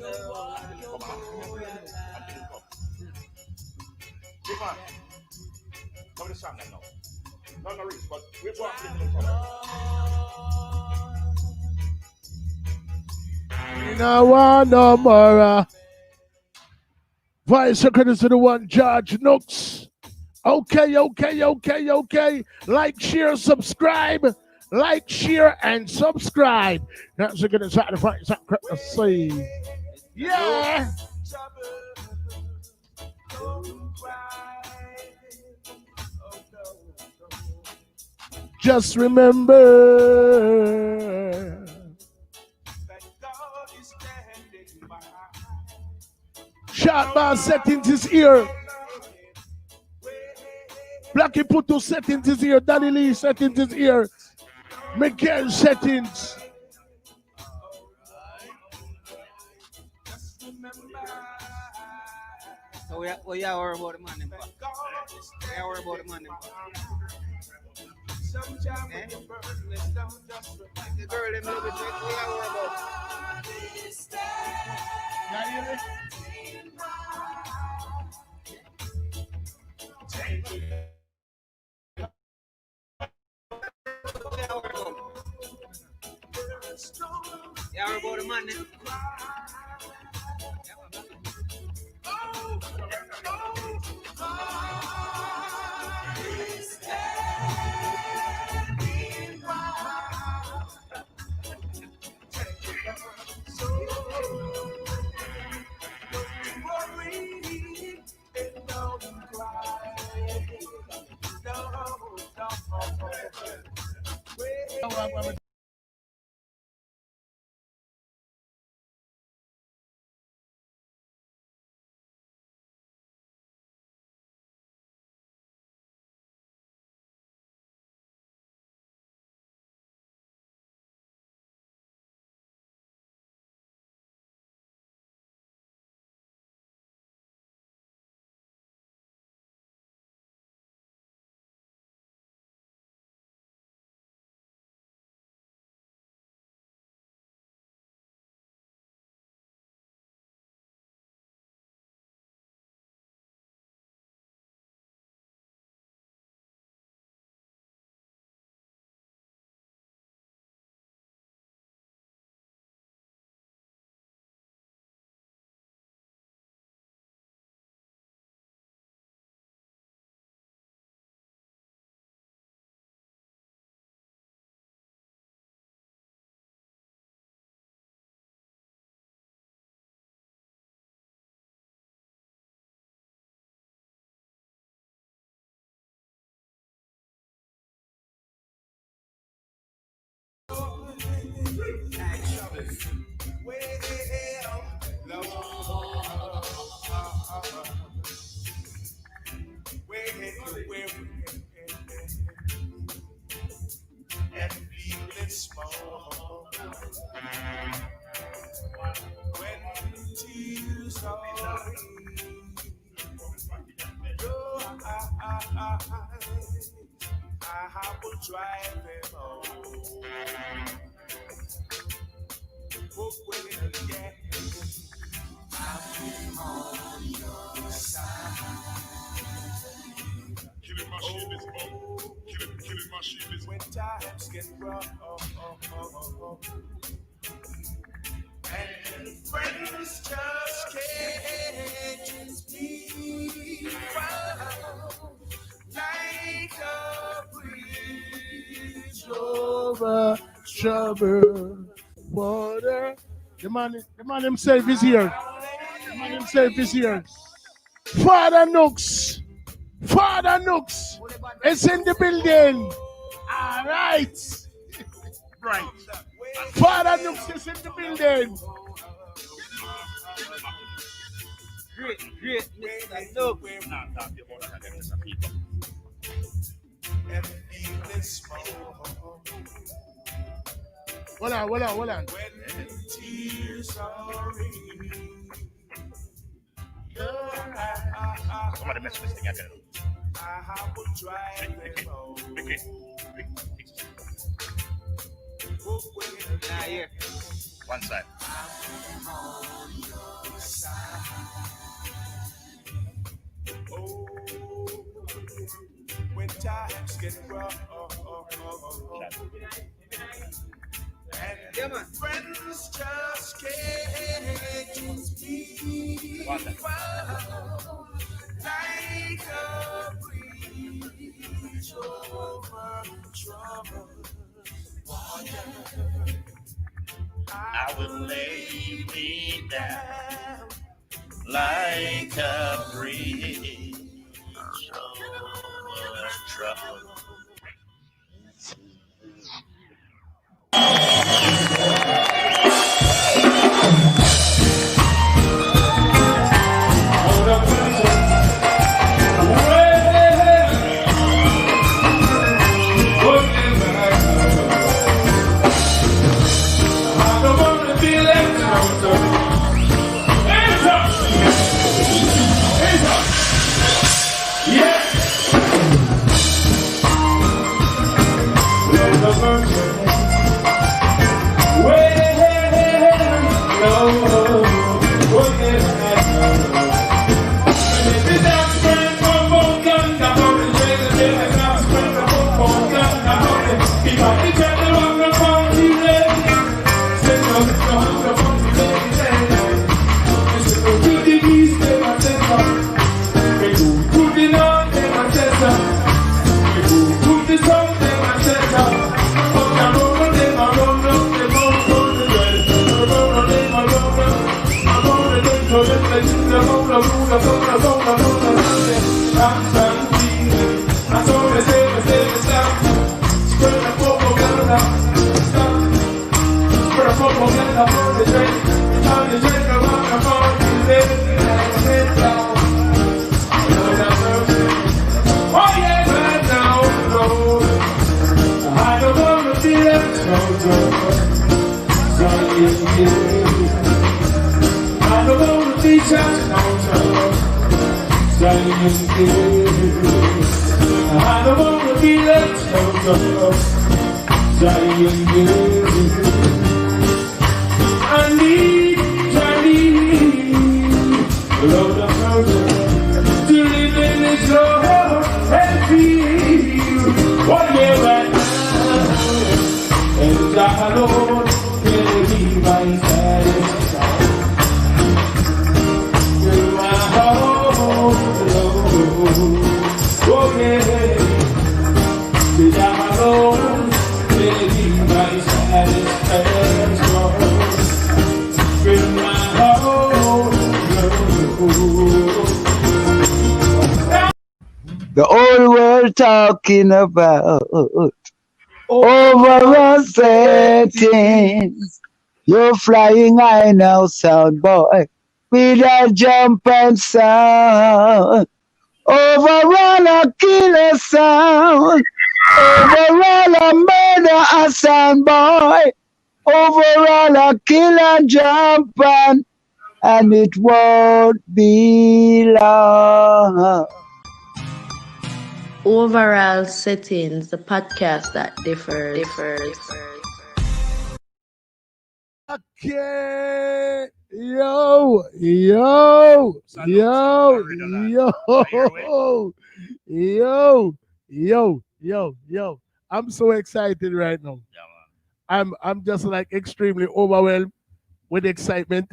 song. Come on. Big man. Come with the song then now. No, no, but we're going to play the song. We no want no more. Vice Secretary to the one, George Knooks. Okay. Like, share, subscribe. Like, share, and subscribe. That's a good side of the fight. Let's see. Yeah. Just remember. Shot bar settings his ear. Blackie Puto settings his ear. Danny Lee settings his ear. Miguel settings. So we are worried about the money. We are worried about the money. Eh? The girl them little bit, we are worried about. Yeah, we're about the money. I will drive them home. Again. I'm on your side. Killing my shit is killing my shit is when times get rough. And friends just can't be found like a bridge Over trouble water. The man himself is here. The man himself is here. Father Nooks is in the building. All right. Right. Father Nooks is in the building. Great, Mr. Nooks. Hold on. When tears are in your eyes, Somebody mess with this thing again. I will drive them home. Nah, here. One side. like a breeze over trouble. I will lay me down like a breeze over trouble. The whole world talking about overall settings. You're flying high now, sound boy, with a jump and sound. Overall a killer sound. Overall a murder a sound boy. Overall a killer jump and it won't be long. Overall Settings, the podcast that differs. Okay. Yo. I'm so excited right now. I'm just like extremely overwhelmed with excitement.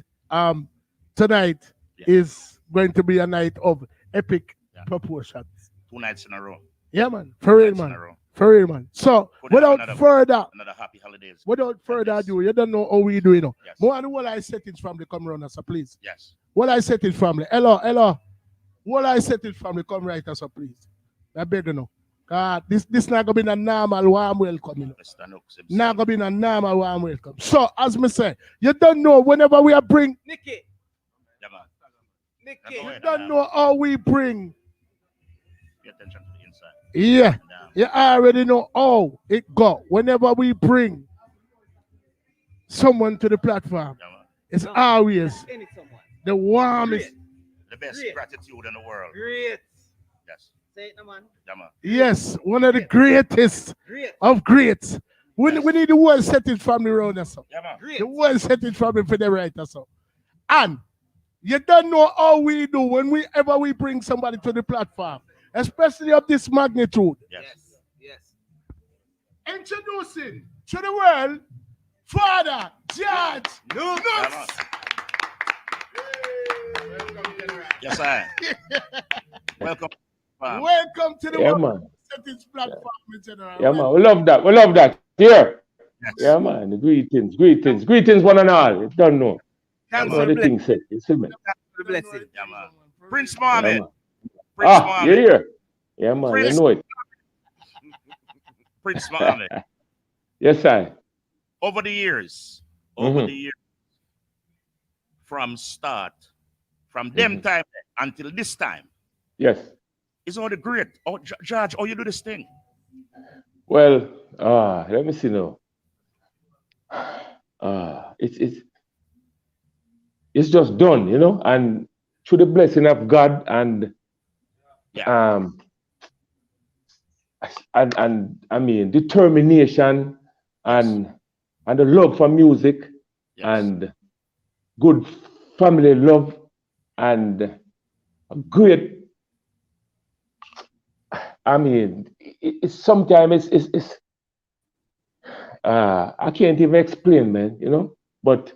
Tonight is going to be a night of epic proportions. 2 nights in a row. Yeah, man. For real, man. So, without further happy holidays. Without further ado, you don't know how we do, you know. Yes. More than what I settings family come around us, please. Yes. What I settings family. Hello. What I settings family come right us, please. I beg you know. This not gonna be a normal warm welcome, you know. Mr. Nooks himself. Not gonna be a normal warm welcome. So, as me say, you don't know whenever we are bring Nicky. Yeah, man. Nicky. you don't know how we bring. Pay attention to the inside. Yeah. You already know how it go. Whenever we bring someone to the platform, Yeah, man. it's always Any someone. the warmest. The best Great. gratitude in the world. Great. Yes. Say it, no man. Yeah, man. Yes, one of the greatest Great. of greats. We need the whole setting family around us. Yeah, man. Great. The whole setting family for the right us. And you don't know how we do whenever we bring somebody to the platform, especially of this magnitude. Yes. Yes. Introducing to the world, Father George Nooks. Yeah, man. Welcome, General. Yes, I. Welcome. Welcome to the Yeah, World man. Settings platform, in general. Yeah, man. We love that. We love that. Here. Yeah, Yes. man. Greetings. Greetings. Greetings, one and all. You don't know. Yeah, You Thanks know for man. the the blessing. thing said. You see me? Thanks for the blessing. Yeah, man. Prince Yeah, Mohammed. man. Prince You Mohammed. here? Yeah, man. You Prince know it. Prince Mohammed. Yes, I. Over the years, Mm-hmm. from start, from them Mm-hmm. time until this time, Yes. it's all the great. Oh, George, oh, you do this thing. Well, let me see now. It's just done, you know, and through the blessing of God Yeah. um and I mean determination Yes. and the love for music Yes. and good family love and a great. I mean, it's sometimes it's I can't even explain, man. You know, but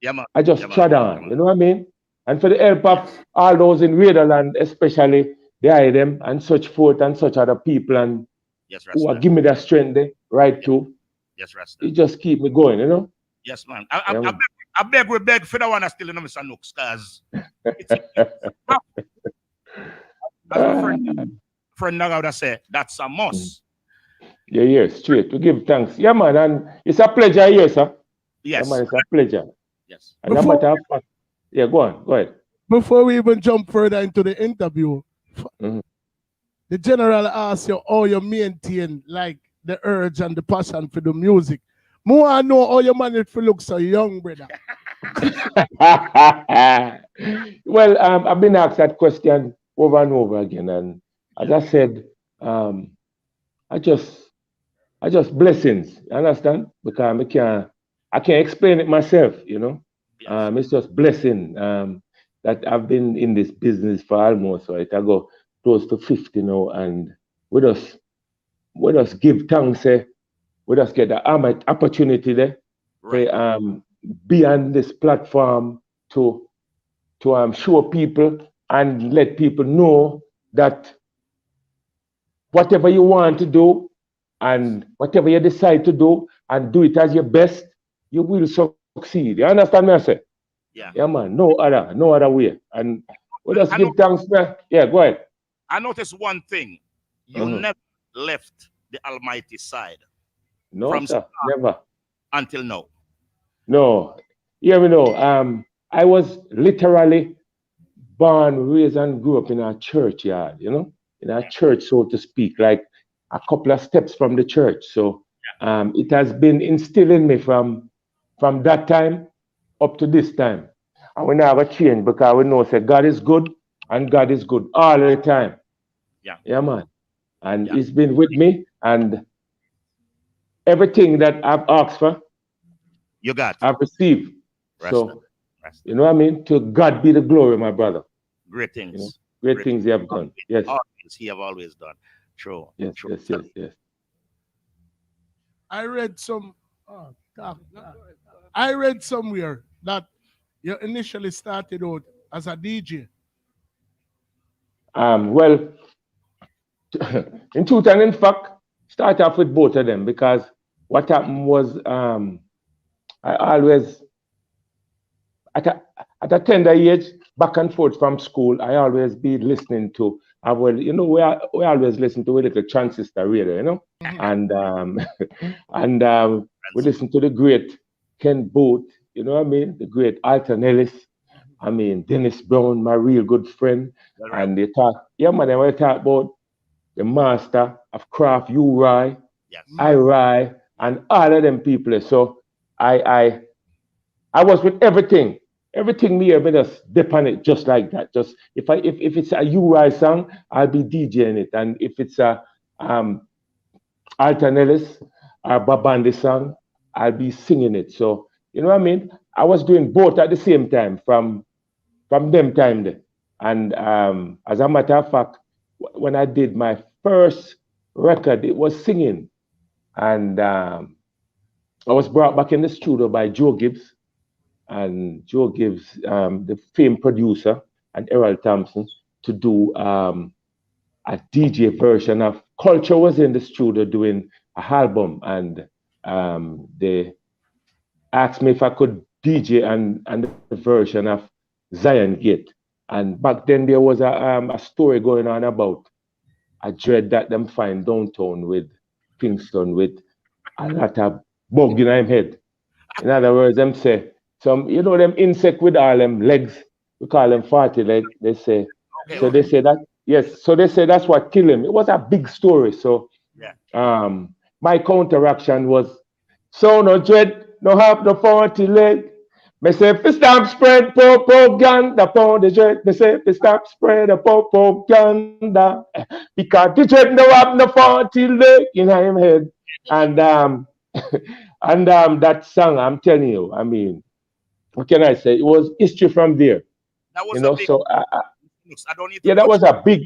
Yeah, man. I Yeah, just man. trod Yeah, on. man. You know what I mean? And for the help of Yes. all those in Raiderland, especially the item and such forth and such other people and Yes, who are Rasta. give me that strength there, right Yes, to yes, Rasta. it just keep me going. You know? Yes, man. Yeah, man. We beg for the one that still in Mr. Nooks, because it's as my friend Nagauda say, that's a must. Yeah, yeah, straight. To give thanks. Yeah, man, and it's a pleasure here, sir. Yeah, Yes. man, it's a pleasure. Yes. And no Before, matter how fast. Yeah, go on, go ahead. before we even jump further into the interview, Mhm. the general asks you how you maintain like the urge and the passion for the music. More I know how you manage to look so young, brother. Well, I've been asked that question over and over again, and as I said, um, I just, I just blessings. You understand? Because I can't explain it myself. You know, Yes. it's just blessing. That I've been in this business for almost right. I go close to 50 now, and we just give thanks. We just get the opportunity there Right. to be on this platform to show people and let people know that whatever you want to do and whatever you decide to do and do it as your best, you will succeed. You understand me? I say, Yeah. yeah, man, no other way. And we just I know give thanks, man. Yeah, go ahead. I noticed one thing. You Mhm. never left the Almighty side No, from sir, never. until now. No. Yeah, we know. I was literally born, raised, and grew up in a churchyard, you know, in a church, so to speak, like a couple of steps from the church. So it has been instilled in me from that time up to this time. And we never change because we know that God is good and God is good all the time. Yeah. Yeah, man. And Yeah. He's been with me, and everything that I've asked for, You got I've received. Rasta. So, Rasta. you know what I mean? To God be the glory, my brother. Great You know, things. great Great things you have done. Yes, always he have always done. True. yes, True. yes, yes, yes. I read some. Oh, God. I read somewhere that you initially started out as a DJ. Well, in truth and in fact, start off with both of them because what happened was I always at a tender age, back and forth from school, I always be listening to. You know, we always listen to a little transistor radio, you know, and and we listen to the great Ken Booth, you know what I mean, the great Alton Ellis. I mean, Dennis Brown, my real good friend, All right. and they talk, yeah, man, they talk about the master of craft, Uri, Yes. I, and all of them people. So I I was with everything. Everything me ever just dip on it just like that. Just if it's a Uri song, I'll be DJing it. And if it's a Alton Ellis or Babandi song, I'll be singing it. So you know what I mean? I was doing both at the same time from them time there. And as a matter of fact, when I did my first record, it was singing. And I was brought back in the studio by Joe Gibbs. And Joe Gibbs, the famed producer, and Errol Thompson to do a DJ version of Culture was in the studio doing a album, and they asked me if I could DJ and the version of Zion Gate. And back then there was a story going on about a dread that them find downtown with Kingston with a lot of bug in them head. In other words, them say some, you know, them insect with all them legs, we call them 40 leg, they say. So they say that, yes, so they say that's what killed him. It was a big story. So my counteraction was, so no dread, no have no 40 leg. Me say, if stop spread propaganda upon the dread, me say, if stop spread the propaganda, because the dread no have no 40 leg in him head. And that song, I'm telling you, I mean, what can I say? It was history from there. That was you know, a big, so I don't need to yeah, that was a big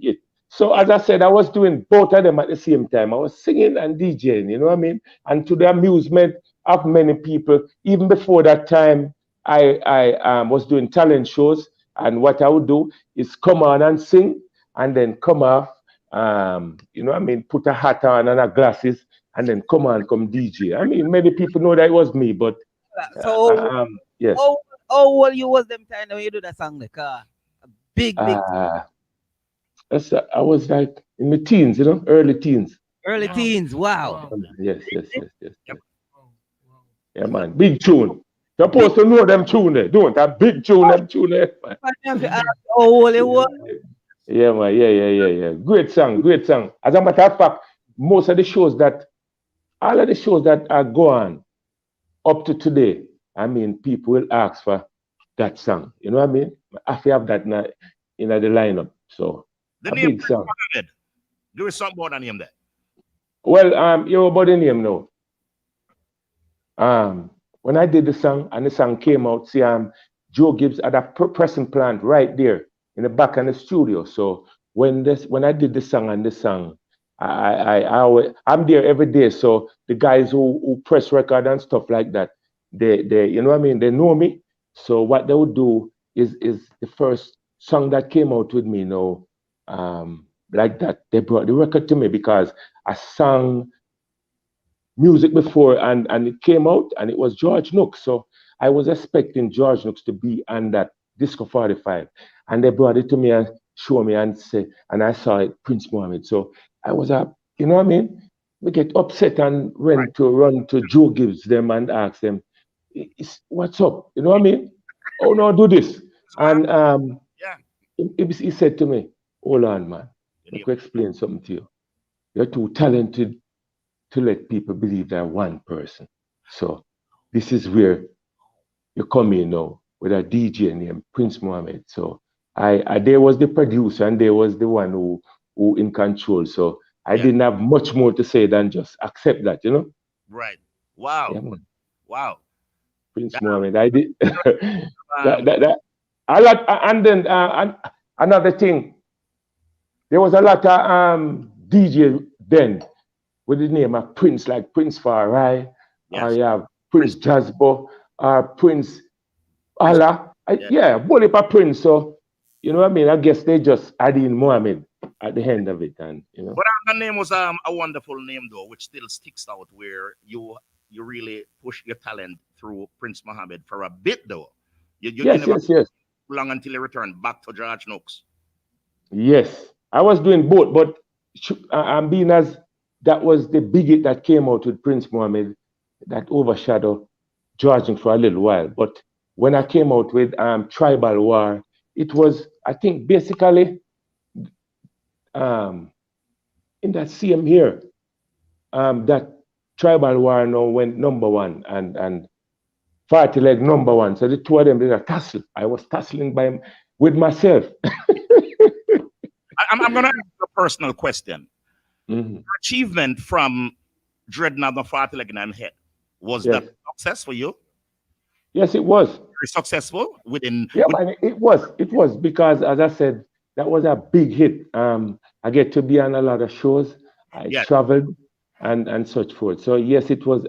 hit. So as I said, I was doing both of them at the same time. I was singing and DJing, you know what I mean? And to the amusement of many people, even before that time, I was doing talent shows. And what I would do is come on and sing, and then come off, you know what I mean, put a hat on and a glasses, and then come DJ. I mean, many people know that it was me, but yes. How old you was them time when you do that song? Like, big. I was like in the teens, you know, early teens. Early teens, wow. Yes. Yeah, man, big tune. You're supposed to know them tune there, don't that big tune, them tune there. How old you was? Yeah, man, yeah. Great song. As a matter of fact, all of the shows that are going up to today, I mean, people will ask for that song. You know what I mean? I have that in the lineup. So the a name big song. Mohamed. There is something about the name there. Well, you know about the name now. When I did the song and the song came out, see, Joe Gibbs had a pressing plant right there in the back of the studio. So when I did the song, I'm there every day. So the guys who press record and stuff like that, they you know what I mean, they know me. So what they would do is the first song that came out with me, you know, like that, they brought the record to me because I sang music before and it came out and it was George Knooks. So I was expecting George Knooks to be on that Disco 45. And they brought it to me and showed me and I saw it, Prince Mohammed. So I was you know what I mean? We get upset and run to Joe Gibbs them and ask them, what's up? You know what I mean? Oh no, do this. And he said to me, hold on, man. Let me explain something to you. You're too talented to let people believe they're one person. So this is where you come in now with a DJ named Prince Mohammed. So there was the producer and there was the one who in control. So I didn't have much more to say than just accept that, you know? Right. Wow. Yeah, man. Wow. Prince Mohammed. I did that a lot. And then another thing, there was a lot of DJ then with the name of Prince, like Prince Farai, or you have Prince Jasbo, or Prince Allah. Bully for Prince. So, you know what I mean? I guess they just add in Mohammed at the end of it. And you know. But the name was a wonderful name though, which still sticks out where you really push your talent through Prince Mohammed for a bit though. You never long until you return back to George Knooks. Yes. I was doing both, but I'm being as that was the big hit that came out with Prince Mohammed that overshadowed George Knooks for a little while. But when I came out with Tribal War, it was, I think, basically in that same year that Tribal War now went number one and 40 leg number one. So the two of them did a tussle. I was tussling with myself. I'm going to ask you a personal question. Mm-hmm. Achievement from Dreadnought the 40 leg in head, was that success for you? Yes, it was. Very successful within. Yeah, man, it was because, as I said, that was a big hit. I get to be on a lot of shows. I traveled and such forth. So yes, it was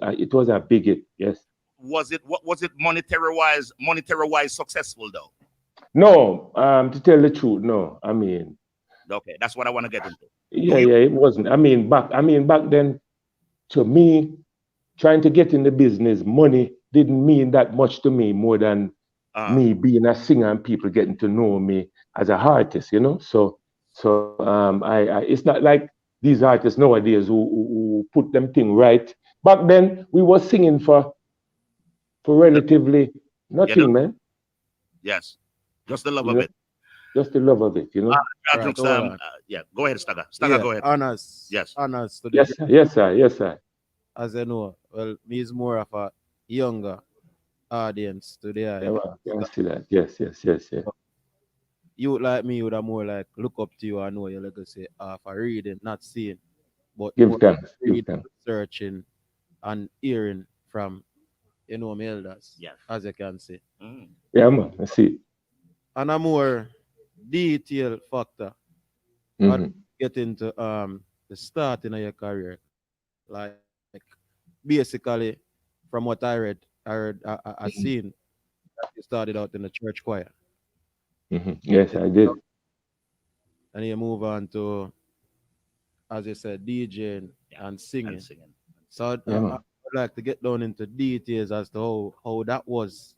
a big hit. Yes. Was it monetary wise successful though? No, to tell the truth, no. I mean, Okay, that's what I want to get into. yeah, it wasn't. I mean, back then, to me, trying to get in the business, money didn't mean that much to me more than me being a singer and people getting to know me as a artist, you know. So I it's not like these artists nowadays who put them thing right. Back then, we were singing for relatively nothing, man. Yes, just the love You of know, it. just the love of it, you know. Right, yeah, go ahead, Stagger. Stagger, go ahead. Honest. Yes. Honest to the Yes, sir. Yes, sir. Yes, sir. as I know. Well, me is more of a younger audience today. Yeah, well, I can see that. Yes, yes, yes, yes. You like me would have more like look up to you and know your legacy for reading, not seeing, but Give more thanks. Give reading, thanks. searching, and hearing from my elders, Yes. as you can see. Yeah, man. I see. And a more detailed factor, Mm-hmm. I'd get into the starting of your career, like basically from what I seen, you started out in the church choir, Mm-hmm. Yes, I did. and you move on to, as you said, DJing and singing. So Yeah, man. I'd like to get down into details as to how that was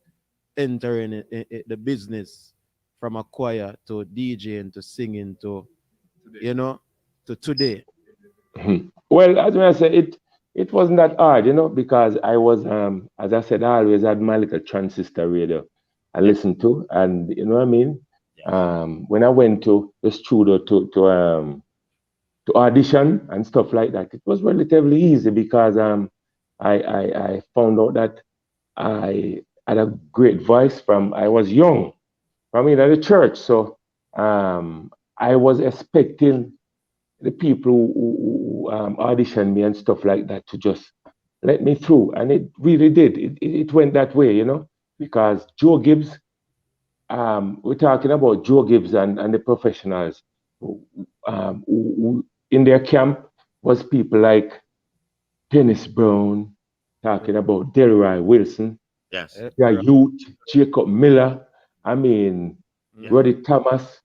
entering the business from a choir to DJing to singing to to today. Mhm. Well, as I said, it wasn't that hard, you know, because I was, as I said, I always had my little transistor radio I listened to, and you know what I mean. When I went to the studio to audition and stuff like that, it was relatively easy because I found out that I had a great voice from I was young, from in the church, so I was expecting the people who auditioned me and stuff like that to just let me through. And it really did. It went that way, you know, because Joe Gibbs, we're talking about Joe Gibbs and the professionals who in their camp was people like Dennis Brown, talking about Delroy Wilson, Yes. Youth, Jacob Miller, I mean, Roddy Thomas,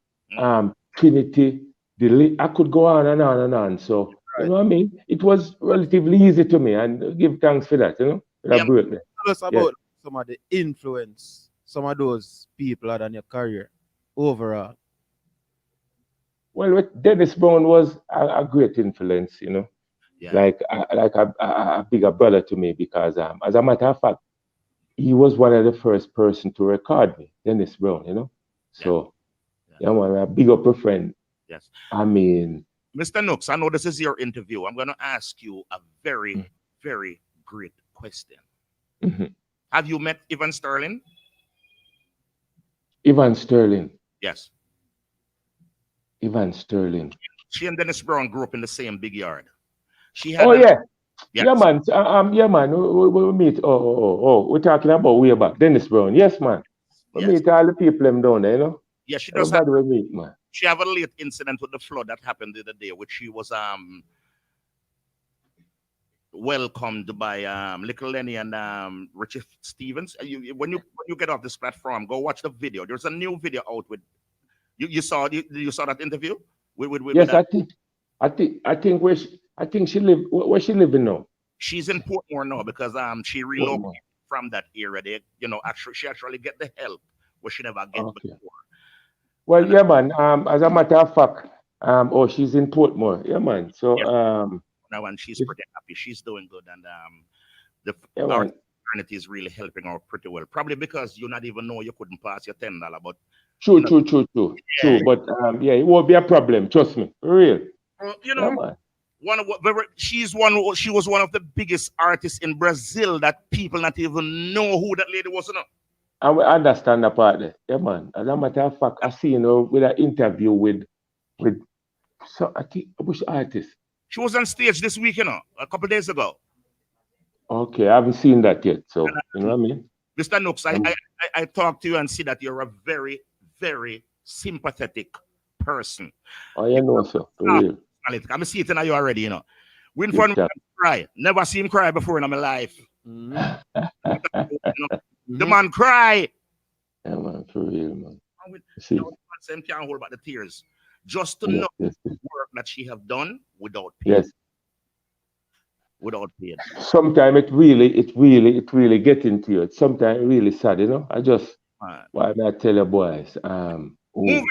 Trinity, I could go on and on and on. So, you know what I mean? It was relatively easy to me, and give thanks for that, you know? Yeah, Break there. tell us about some of the influence some of those people had on your career overall. Well, Dennis Brown was a great influence, you know, like a bigger brother to me because, as a matter of fact, he was one of the first person to record me, Dennis Brown, you know. So, yeah, man, a big up a friend. Yes. I mean, Mr. Nooks, I know this is your interview. I'm going to ask you a very, very great question. Have you met Evan Sterling? Evan Sterling. Yes. Evan Sterling. She and Dennis Brown grew up in the same big yard. She had yeah, man. Yeah, man. We meet. We're talking about way back. Dennis Brown. Yes, man. We meet all the people them down there, you know. Yeah, she does. Everybody we meet, man. She have a late incident with the flood that happened the other day, which she was welcomed by Little Lenny and Richie Stevens. When you get off this platform, go watch the video. There's a new video out with you saw that interview with yes, that? I think she live where she living now. She's in Portmore now because she relocated from that area. They she actually get the help where she never get before. Well, yeah, man. As a matter of fact, she's in Portmore. Yeah, man. So now and she's pretty happy. She's doing good, and our fraternity is really helping her pretty well. Probably because you not even know you couldn't pass your $10, but true. But it won't be a problem. Trust me, for real. You know, she was one of the biggest artists in Brazil that people not even know who that lady was. You know? I understand that part there. Yeah, man. As a matter of fact, I see with an interview with so I think which artist. She was on stage this week, a couple of days ago. Okay, I haven't seen that yet. So you know what I mean? Mr. Nooks, I talk to you and see that you're a very, very sympathetic person. Oh, you know, sir. For real. I'm seeing it in you already, Win for him cry. Never see him cry before in my life. The man cry. Yeah, man, for real, man. See. Same can't hold back the tears. Just to Yes, know yes, the work that she have done without pain. yes. Without pain. Sometimes it really get into you. Sometimes really sad, you know. I just why not tell you boys? Moving on,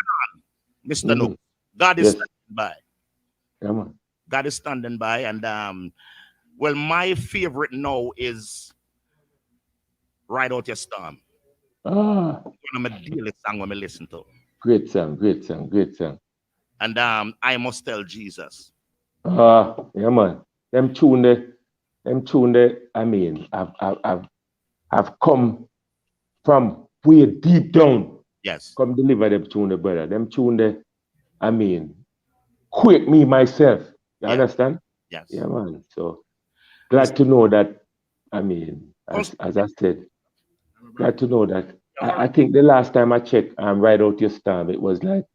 Mr. Mm-hmm. Nooks. God is Yes. standing by. Come on. God is standing by, and well, my favorite now is Ride Out Your Storm. Ah, One of my daily song when I listen to. great song, great song, great song. And I Must Tell Jesus. Ah, yeah, man. Them tune there, I mean, I've come from way deep down. Yes. Come deliver them tune there, brother. Them tune there, I mean, quake me myself. You understand? Yes. Yeah, man. So glad to know that, I mean, as I said, glad to know that. I think the last time I checked Ride Out Your Storm, it was like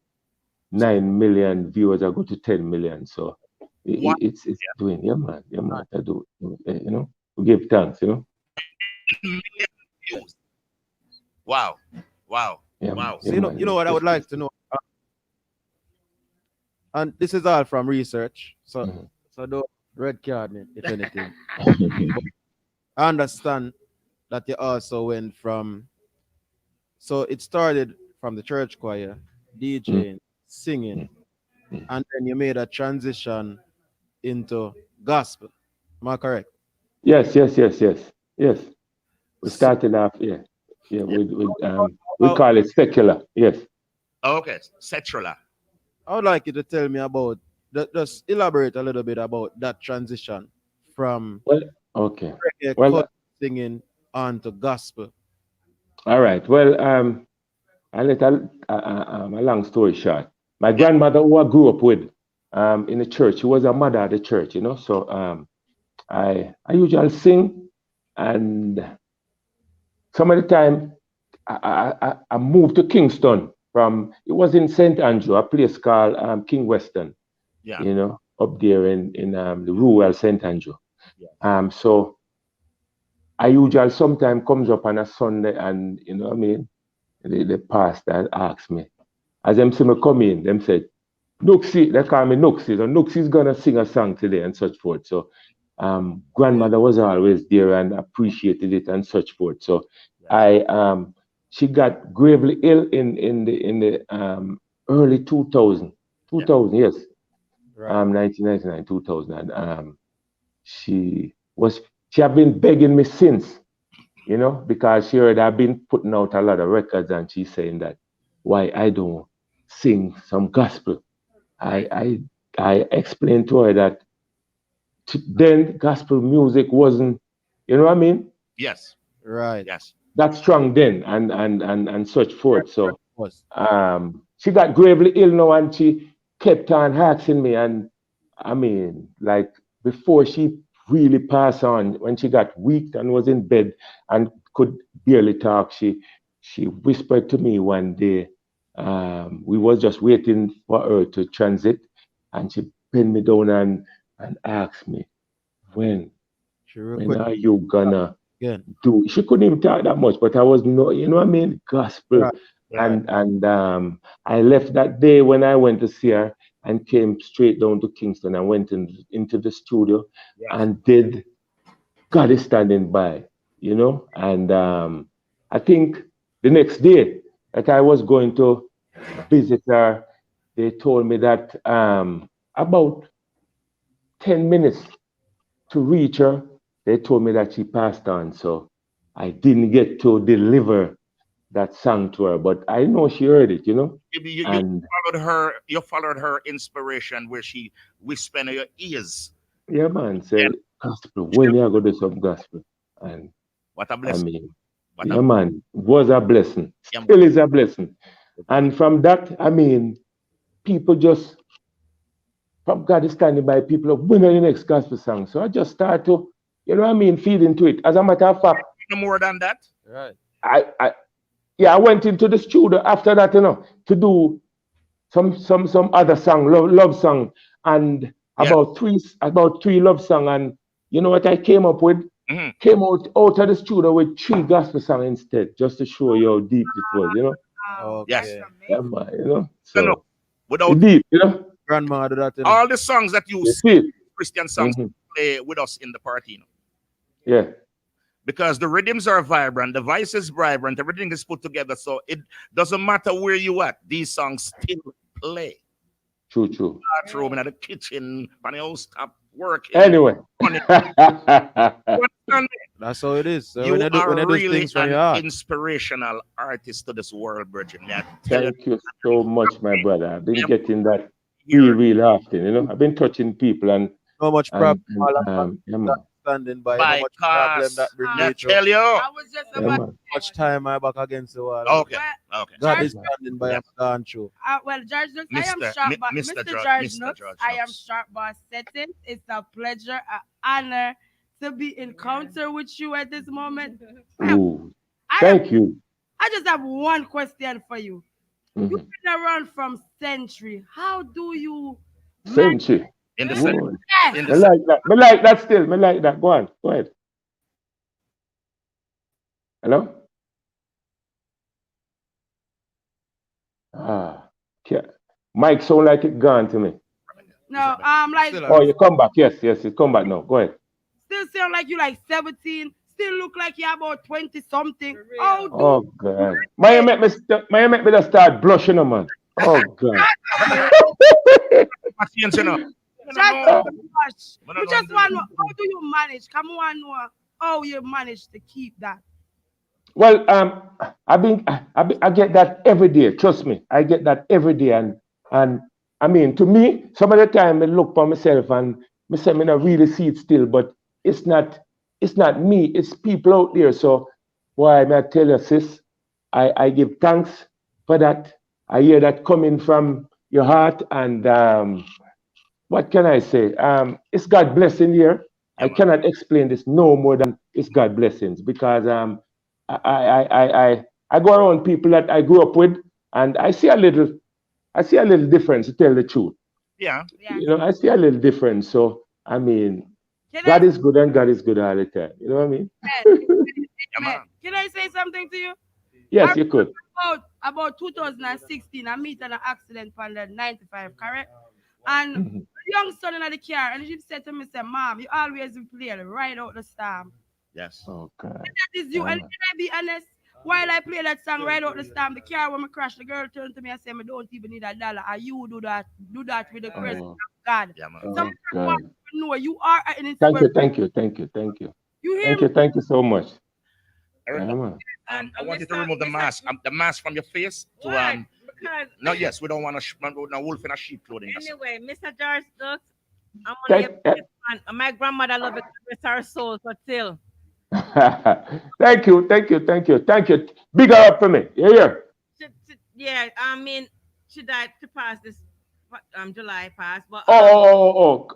9 million viewers. I go to 10 million. So it's doing, yeah, man. I do, you know, we give thanks, you know. Views. Wow. Yeah, Wow. So you know what I would like to know, and this is all from research. So so don't red card me if anything. I understand that you also went from. So it started from the church choir, DJing, singing, and then you made a transition into gospel. Am I correct? Yes. We started off, we call it secular. Yes. Okay, secular. I would like you to tell me about, just elaborate a little bit about that transition from Okay. reggae singing on to gospel. All right. Well, I let a long story short. My grandmother, who I grew up with, in the church, she was a mother at the church, you know. So I usually sing, and some of the time I moved to Kingston from, it was in St. Andrew, a place called King Weston, you know, up there in the rural St. Andrew. So I usually sometimes comes up on a Sunday, and you know what I mean, the pastor asked me, as them see me come in, them said, Nooksy, they call me Nooksy, so Nooksy's gonna sing a song today and such forth. So grandmother was always there and appreciated it and such forth. So she got gravely ill in the early 2000, yes, 1999, 2000. And she have been begging me since, you know, because she heard I've been putting out a lot of records, and she's saying that why I don't sing some gospel. I explained to her that then gospel music wasn't, you know what I mean? Yes. Right. Yes. That strong then and such forth. So she got gravely ill now, and she kept on asking me, and I mean, like before she really passed on, when she got weak and was in bed and could barely talk, she whispered to me one day, we was just waiting for her to transit, and she pinned me down and asked me, when are you gonna do? She couldn't even talk that much, but I was no, you know what I mean, gospel. And I left that day when I went to see her and came straight down to Kingston and went into the studio and did God is Standing By, you know. And I think the next day that I was going to visit her, they told me that about 10 minutes to reach her, they told me that she passed on. So I didn't get to deliver that song to her, but I know she heard it, you know. You and followed her. You followed her inspiration where she whispered in your ears. Yeah, man, say gospel. When you go do some gospel, and what a blessing! I mean, man, was a blessing. Still is a blessing. And from that, I mean, people just from God is Standing By. People of when are the next gospel song? So I just start to, you know what I mean, feed into it. As a matter of fact, no more than that. Right. I went into the studio after that, you know, to do some other song, love song, and about three love song. And you know what I came up with? Came out of the studio with 3 gospel songs instead, just to show you how deep it was, you know. Okay. Yes. Yeah, man, you know. So, So without deep, you know. Grandma do that, you know. all the songs that you You sing, see it. Christian songs, Mhm. play with us in the party, you know, Yeah. because the rhythms are vibrant, the voice is vibrant, everything is put together. So it doesn't matter where you at, these songs still play. True, true. Bathroom, in the kitchen, on the house, stop working. Anyway. You understand me? That's how it is. So You when are you do really things from an your heart. inspirational artist to this world, Virgin. I tell you, Thank you so much, my brother. I've been getting that here, real often, you know. I've been touching people No much and problem. All of yeah, man. standing by. No much problem that bring I me to. tell you. I was just Yeah, about. man. Much time my back against the wall. Okay, Well, okay. God George, is standing by Yes. and gone through. well, George Knooks, I am Mr. sharp, but Mr. Mr. George, George Mr. Knooks, George I am Knooks. sharp boss settings. It's a pleasure, an honor to be in concert with you at this moment. Ooh, I have, thank you. I just have one question for you. You've Mhm. been around from century. How do you manage? Century. In the Yes. center. Ooh. In Me the center. like that. Me like that still. Me like that. Go on. Go ahead. Hello? Ah. Yeah. Mike sound like it gone to me. No, like Still Oh, you come back. Yes, yes, you come back now. Go ahead. still sound like you like 17. Still look like you about 20 something. How do Oh God. May you make me just start blushing, man. Oh God. What's the answer now? just No. gosh. No, no, We no, just no. want to know how do you manage? Come on, know how you manage to keep that. Well, I get that every day. Trust me, I get that every day, and I mean, to me, some of the time I look for myself and me say me not really see it still, but it's not, it's not me. It's people out there. So why may I tell you, sis? I give thanks for that. I hear that coming from your heart, and what can I say? It's God blessing here. Yeah, I man. cannot explain this no more than it's God blessings because I go around people that I grew up with, and I see a little difference to tell the truth. Yeah. Yeah. You know, I see a little difference. So I mean, Can I God is good and God is good all the time. You know what I mean? Yeah, man. can I say something to you? I Yes, you could. about 2016, I meet an accident on the 95, correct? And Mhm. the young son in the car, and she said to me, say, Mom, you always play right out the storm. Yes. Oh God. That is you. And can I be honest? While I play that song right out the storm, the car when I crash, the girl turned to me and said, I don't even need $1. And you do that with the presence Oh, of God. Yeah, man. Some oh people want God. to know you are an Thank inspiration. you, thank you, thank you, thank you. You hear Thank me? you, thank you so much. Eric, Yeah, man. I want you to remove the mask from your face. To Why? Because no, yes, we don't want no wolf in a sheep clothing. That's all. anyway, Mr. George Knooks, I'm only a Thank, biggest fan. And my grandmother loved it. Rest her soul, so still. thank you, thank you, thank you, thank you. Big up for me. Yeah, Yeah, I mean, she died to pass this July past, but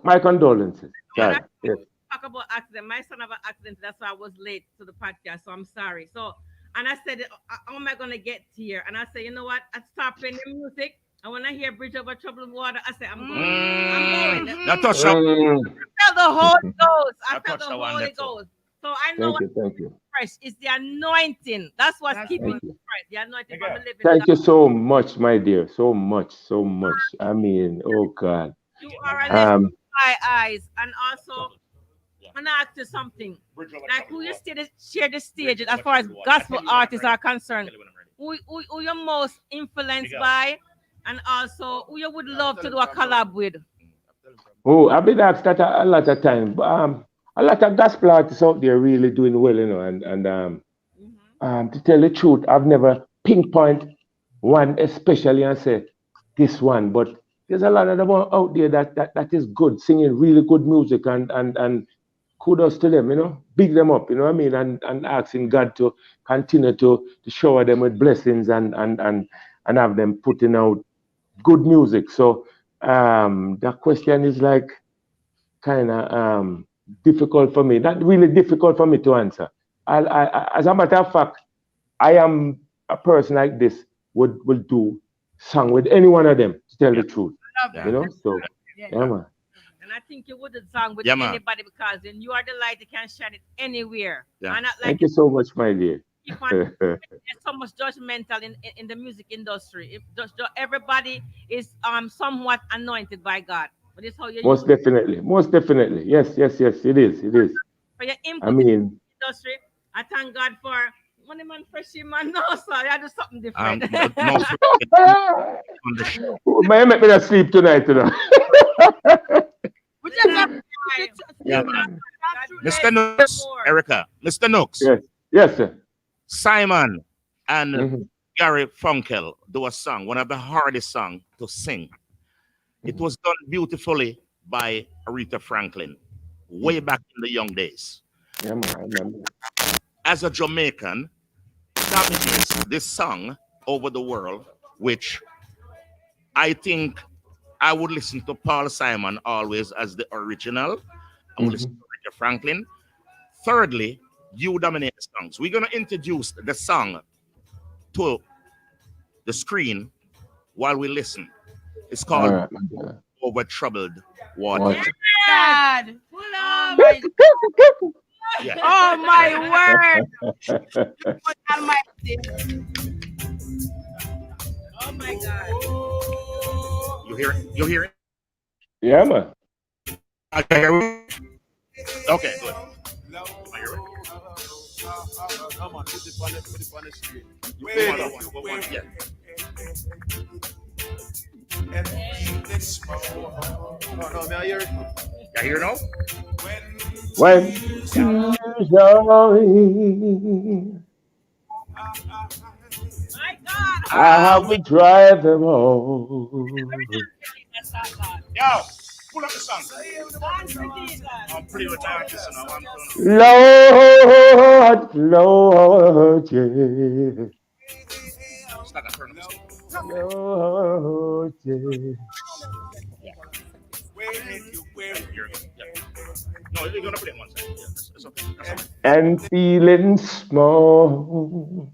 My condolences. when I Sorry. Yes. talk about accident, my son have an accident, that's why I was late to the podcast, so I'm sorry. So, and I said, how am I gonna get here? And I said, you know what? I start playing the music, and when I hear Bridge Over Troubled Water, I say, I'm going. I'm going. Now touch that. Mm, I felt the Holy Ghost. I Now felt touch the that one Holy there too. Ghost. So I know thank what's you, thank you, fresh. It's the anointing. That's what's That's keeping thank me you. fresh. The anointing from the living Thank God. you so much, my dear. So much, so much. I mean, oh God. You are a legend Um, in my eyes. And also, I'm gonna ask you something. Like who you share the stage as far as gospel artists are concerned. Who you're most influenced by, and also who you would love to do a collab with. I've been asked that a lot of time. A lot of gospel artists out there really doing well, you know, to tell the truth, I've never pinpoint one especially and say this one, but there's a lot of them out there that is good, singing really good music and kudos to them, you know, big them up, you know what I mean, and asking God to continue to shower them with blessings and have them putting out good music. So that question is like kind of difficult for me. Not really difficult for me to answer. As a matter of fact, I am a person like this would do song with any one of them to tell Yeah. the truth. Love Yeah. You that. know, so Yeah. yeah, man. And I think you would have sung with Yeah, man. anybody because then you are the light, you can shine it anywhere. Yeah. And not like Thank you so much, my dear. keep on. There's so much judgmental in the music industry. If everybody is somewhat anointed by God, but it's how you Most use definitely. Most definitely. Yes, yes, yes. It is. It is. for your I input in mean, the industry. I thank God for money man freshie man. No, sorry, I do something different. No on the show. may make me not sleep tonight, you know. We just have Yeah, man. Mr. Nooks, Erica, Mr. Nooks, Yes. Yes, sir. Simon and Mhm. Gary Funkel do a song, one of the hardest songs to sing. It was done beautifully by Aretha Franklin way back in the young days. Yeah, man, I remember. As a Jamaican, dominates this song over the world, which I think I would listen to Paul Simon always as the original. I would listen to Aretha Franklin. Thirdly, you dominate the songs. We're going to introduce the song to the screen while we listen. It's All called right, my brother. Over Troubled Water. Watch. God. Oh my, Yeah. oh my word. God Almighty. Oh my God. You hear it? You hear it? Yeah, man. I can hear it. Okay, good. I hear it. Come on, put it on the screen. Go on, yeah. No, may I hear it? You hear it now? When tears are in, My God. I will drive them home. Yo, pull up the song. I'm pretty much artist, and I want Lord, Lord, yeah. Start that turn up the song. Lord, yeah. You're good. Yeah. No, you're gonna put it in one second. Yeah, it's okay. That's okay. And feeling small.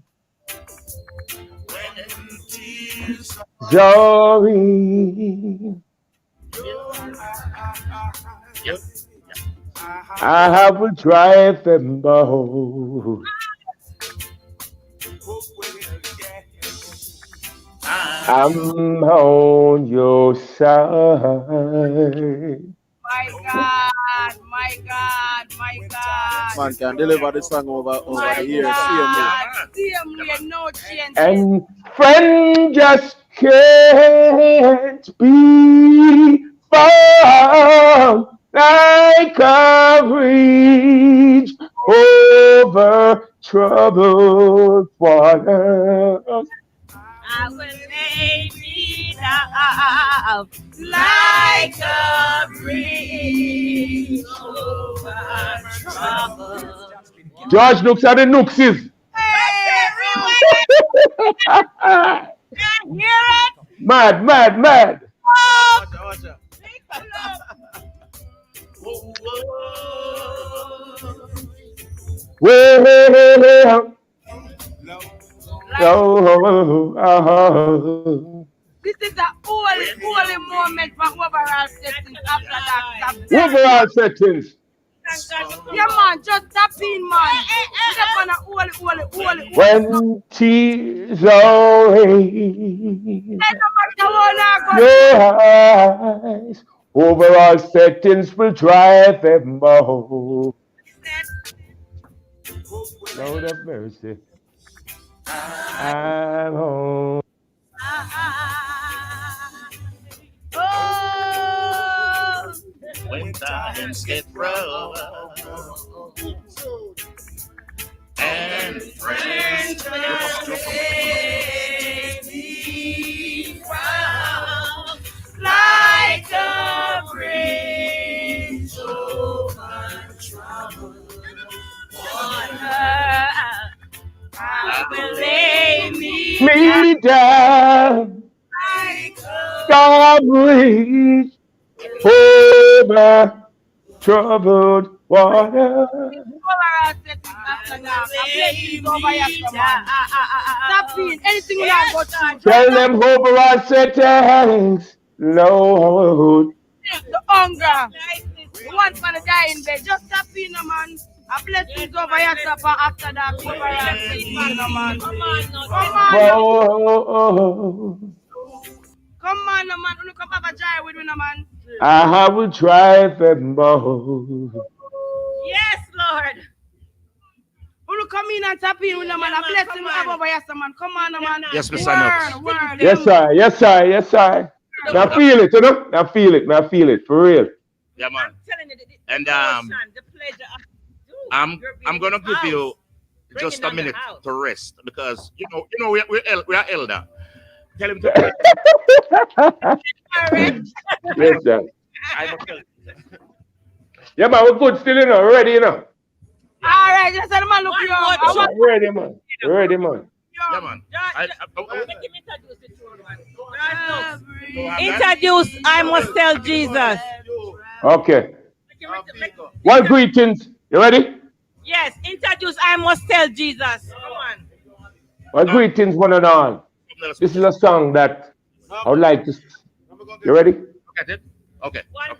Sorry, Yeah. I will drive them both. I'm on your side. My God, my God, my God. Man can deliver the song over My the years. God. CM, no change. And friend just can't be found like a bridge over troubled waters. I will lay me down like a bridge over trouble. George Knooks are the Nookses. Hear it? Mad, mad, mad. Well, This is a holy moment for overall settings after that. overall settings. Yeah, man, just tap in, man. Step on a holy. When tears are in No matter your eyes, overall settings will drive them home. Lord have mercy. I'm home. Oh, When times get rough and friends me from like a bridge over troubled water. I will lay Me down, like a God breathe over troubled water. overall settings after that. I play these over here, man. Tap in. Anything you want, but Tell them overall settings, Lord. the hunger. The one's gonna die in bed. Just tap in, man. A blessings over your supper after that. Man. Come on, no. Whoa. Come on, no, man. You come have a drive with me, no, man. I will drive them more. Yes, Lord. You come in and tap in with no, man. A blessing over your supper, man. Come on, no, man. Yes, Mr. Nooks. Yes, sir. Yes, sir. Yes, sir. I feel it, you know. I feel it for real. Yeah, man. I'm telling you, And the pleasure of I'm gonna give you just a minute to rest because you know we are elder. Tell him to. Yes, sir. Yeah, man, we're good still, you know. We're ready, you know. All right, just let man look you up. We're ready, man. We're ready, man. Yeah, man. Introduce I Must Tell Jesus. Okay. One greetings. You ready? Yes, introduce I Must Tell Jesus. Come on. Well, greetings, one and all. This is a song that I would like to. You ready? Okay. 1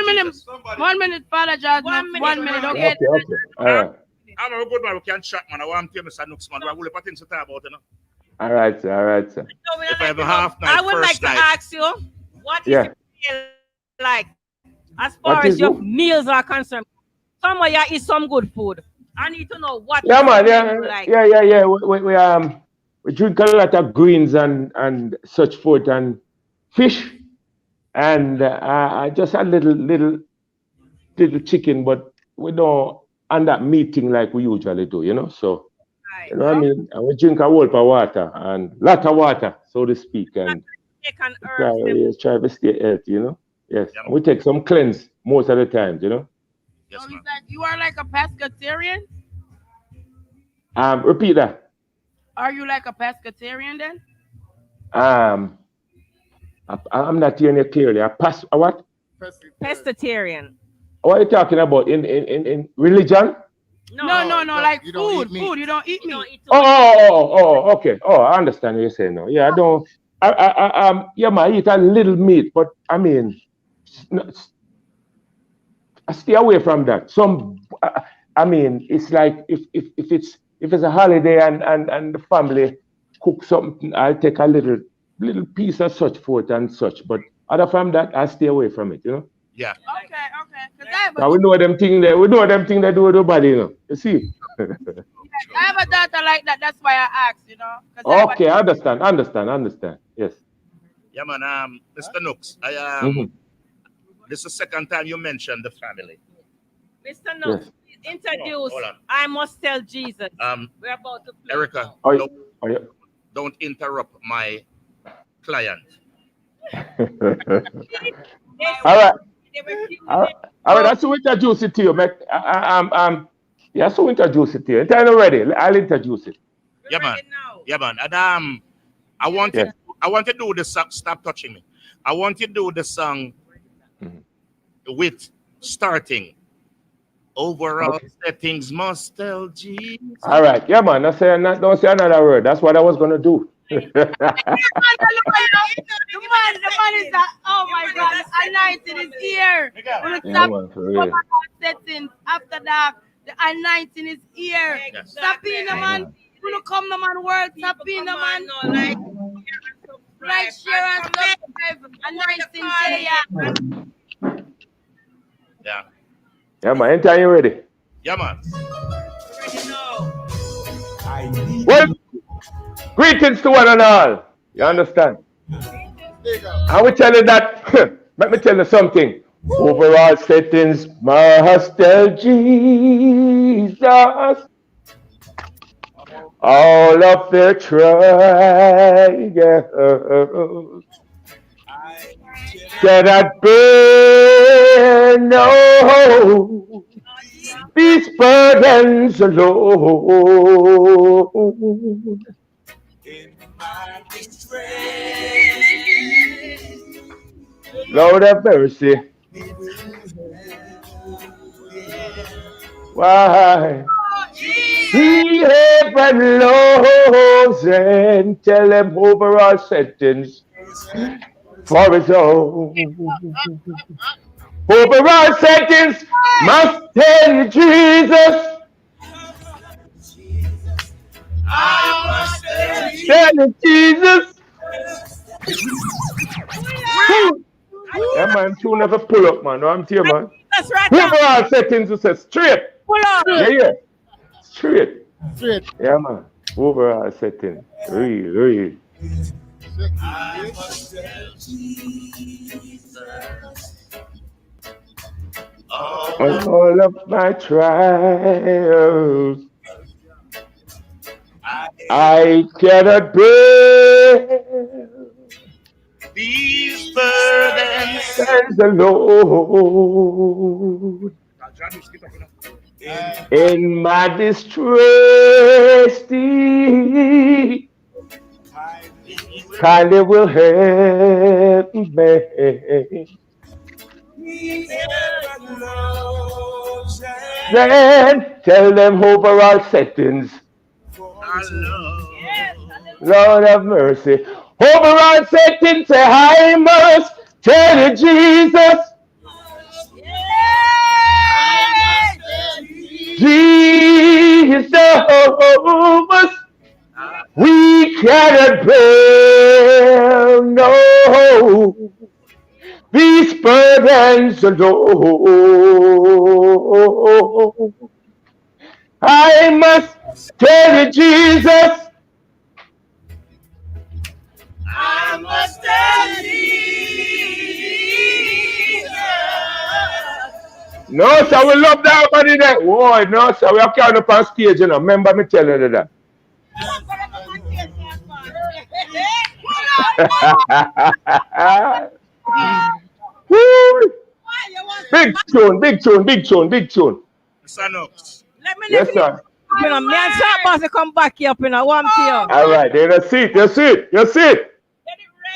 minute, Father George. 1 minute, okay? Okay. All right. I'm a good man. We can chat, man. I want to tell Mr. Nooks, man. I will put things to talk about, you know. All right, sir. If I have a half night, I would like to ask you, what is it like as far as your meals are concerned? Somewhere you eat some good food. I need to know what. Yeah, man. Yeah. We drink a lot of greens and such food and fish, and just a little chicken, but we don't end up meeting like we usually do, you know. So, you know what I mean. And we drink a whole of water and lot of water, so to speak, and try to stay healthy, you know. Yes, and we take some cleanse most of the times, you know. Yes, so you are like a pescatarian? Repeat that. Are you like a pescatarian then? I'm not hearing you clearly. A what? Pescatarian. What are you talking about? In religion? No, like food. Food. You don't eat meat. Okay. I understand what you're saying now. Yeah, I don't. Yeah, man, I eat a little meat, but I mean, I stay away from that. I mean, it's like if it's a holiday and the family cook something, I'll take a little piece of such food and such. But other from that, I stay away from it. You know. Yeah. Okay. We know them thing they do with the body, you know. You see. I have a daughter like that. That's why I asked, you know. Okay, I understand. Yes. Yeah, man. Mr. Nooks, this is the second time you mentioned the family. Mr. Nooks, please introduce. I Must Tell Jesus. We're about to play. Erica, don't interrupt my client. All right. That's to introduce it to you, mate. Yeah, so introduce it to you. Until you're ready, I'll introduce it. Yeah, man. And I want to do the song. Stop touching me. I want you to do the song with starting. Overall settings must tell Jesus. All right, yeah, man. Don't say another word. That's what I was gonna do. The man is that. Oh my God! Anointing is here. Settings after that. The anointing is here. Stop in the man. You come the man word. Stop in the man. Like share and subscribe. Anointing there. Yeah. Yeah, man. Anytime you're ready. Yeah, man. Well, greetings to one and all. You understand? I will tell you that. Let me tell you something. Overall settings must tell Jesus all of their trials cannot bear no these burdens alone. In my distress, Lord have mercy. Why? He heaven lows and tell him over our sentence for his own. Overall settings must tell you Jesus. Tell you Jesus. Yeah, man, tune never pull up, man. No, I'm telling you, man. That's right. Overall settings, you say straight. Pull up. Yeah. Straight. Straight. Yeah, man. Overall setting. Real. On all of my trials, I cannot bear These burdens. and the Lord in my distress. Thee kindly will help me. Then tell them overall settings. Lord have mercy. Overall settings say I must tell you Jesus. Jesus, we cannot bear no these burdens alone. I must tell you, Jesus. I must tell Jesus. No, sir, we love that body there. Whoa, no, sir, we are carrying up on stage, you know. Remember me telling you that. Big tune. Mr. Nooks. Let me Yes, sir. You know, me and Sharp Boss come back here up in a one to you. All right, then you see it.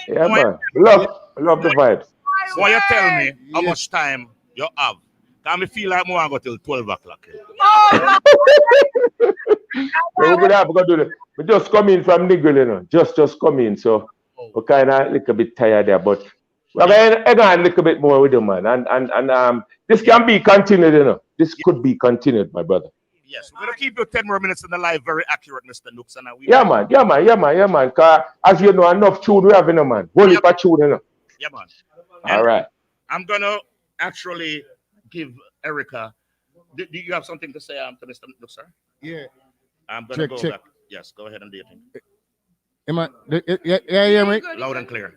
Yeah, man. Love the vibes. So you tell me how much time you have. Can me feel like more go till 12 o'clock. We're gonna do this. We just come in from Nigel, you know. Just come in, so we're kind of a little bit tired there, but we're going a little bit more with you, man. And this can be continued, you know. This could be continued, my brother. Yes, we're gonna keep you 10 more minutes in the live, very accurate, Mr. Nooks. And Yeah, man. Cause as you know, enough tune we have, you know, man. Whole heap of tune, you know. Yeah, man. All right. I'm gonna actually give Erica. Do you have something to say to Mr. Nooks, sir? Yeah. I'm gonna go check. back. Yes, go ahead and do your thing. Yeah, mate. Loud and clear.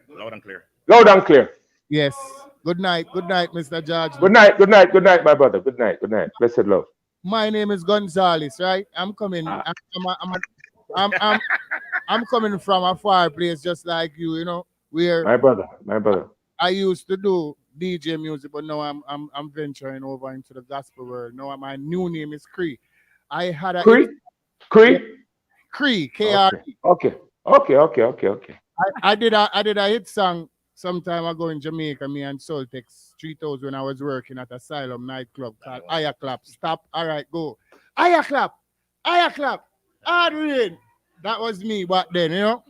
Yes. Good night, Mr. George. Good night, my brother. Good night. Blessed love. My name is Gonzalez, right? I'm coming. I'm coming from a far place, just like you know. Where my brother. I used to do DJ music, but now I'm venturing over into the gospel world. Now my new name is Cree. I had a Cree, K-R-E. Okay. I did a hit song some time ago in Jamaica, me and Soltex 3000 when I was working at Asylum nightclub called Aya Clap. Stop. All right, go. Aya Clap. Hard rain. That was me back then, you know.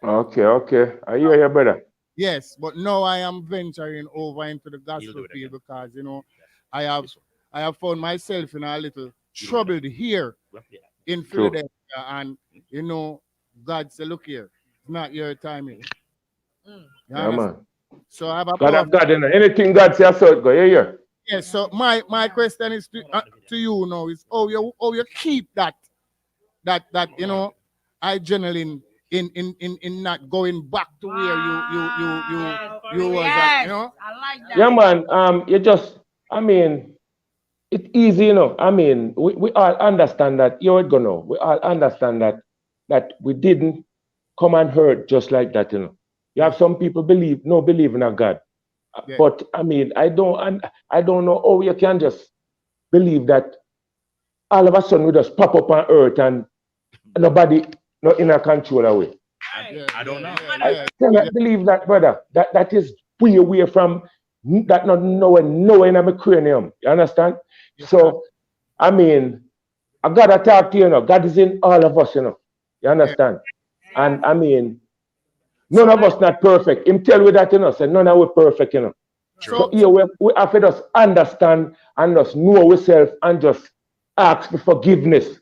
Okay. I hear you, brother. Yes, but now I am venturing over into the gospel field because you know I have found myself in a little trouble here in Philadelphia, and you know God said, "Look here, it's not your timing." Yeah, man. So I have a God, you know, anything God says, so go here. Yes. So my question is to you now is how you keep that you know adrenaline in not going back to where you was at, you know? I like that. Yeah, man. It's easy, you know. We all understand that. You ain't gonna know. We all understand that we didn't come and hurt just like that, you know. You have some people believe in a God. Yeah. But I don't know how you can just believe that all of a sudden we just pop up on earth and nobody not in a control away. I don't know. I cannot believe that, brother. That is way away from that, not nowhere in my cranium. You understand? Yeah. So I gotta talk to you, you know. God is in all of us, you know. You understand? Yeah. And none of us not perfect. Him tell you that, you know. Say none of us perfect, you know. So here we have to just understand and just know ourselves and just ask for forgiveness.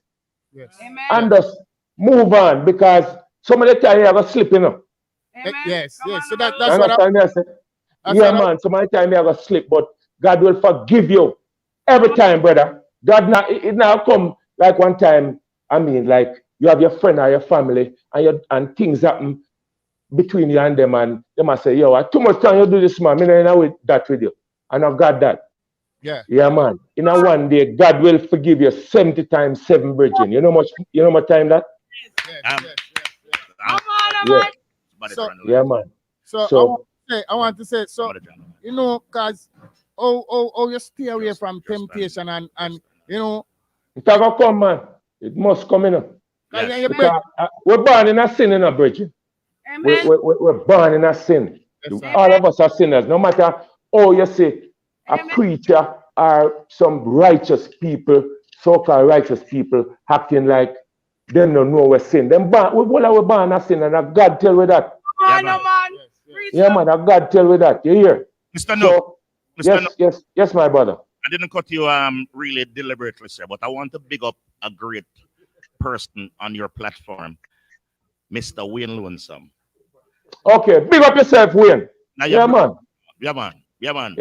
Yes. And just move on, because some of the time you have a slip, you know. Yes. So that's what I say. Yeah, man, some of the time you have a slip, but God will forgive you every time, brother. God it now come like one time, I mean, like you have your friend or your family and things happen between you and them, and they must say, yo, too much time you do this, man. I know with that with you. And I've got that. Yeah, man. In a one day, God will forgive you 70 times 7, virgin. You know much time that? Yeah, man. So I want to say, you know, cause you stay away from temptation and you know. It's gonna come, man. It must come in. Yes. Because we're born in a sin, in a virgin. We're born in a sin. All of us are sinners. No matter how you say a preacher or some righteous people, so-called righteous people, acting like them don't know we're sin. We're born in a sin, and God tell we that. Yeah, man. God tell we that. You hear? Mr. Nooks. Yes, my brother. I didn't cut you really deliberately, sir, but I want to big up a great person on your platform, Mr. Wayne Lonesome. Okay, big up yourself, Wayne. Yeah, man. Yeah, man.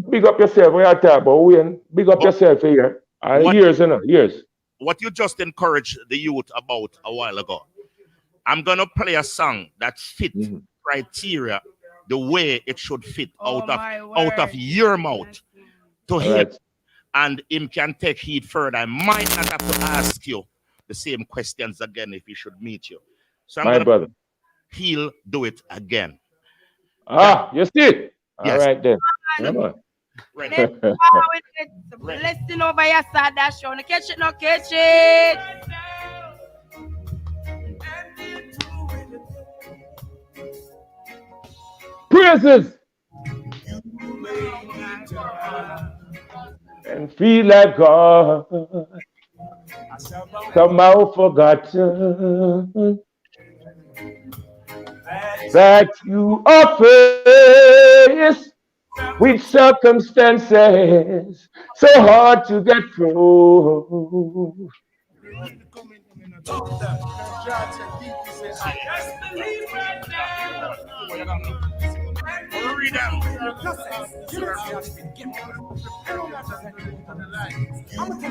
Big up yourself. We are talking about Wayne. Big up yourself here. Years. What you just encouraged the youth about a while ago. I'm gonna play a song that fit criteria the way it should fit out of your mouth to him, and him can take heed further. I might not have to ask you the same questions again if he should meet you. So brother, he'll do it again. You see? All right then. Come on. Blessing over your side, that's show. Catch it. Praises and feel like God somehow forgotten that you are faced with circumstances so hard to get through.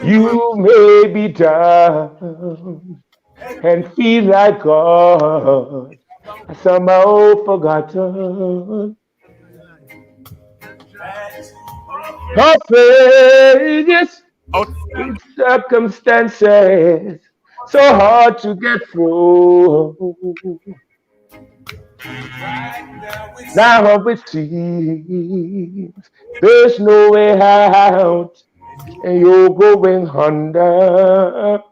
You may be down and feel like God somehow forgotten. Her failures in circumstances so hard to get through. Now it seems there's no way out, and you're going under.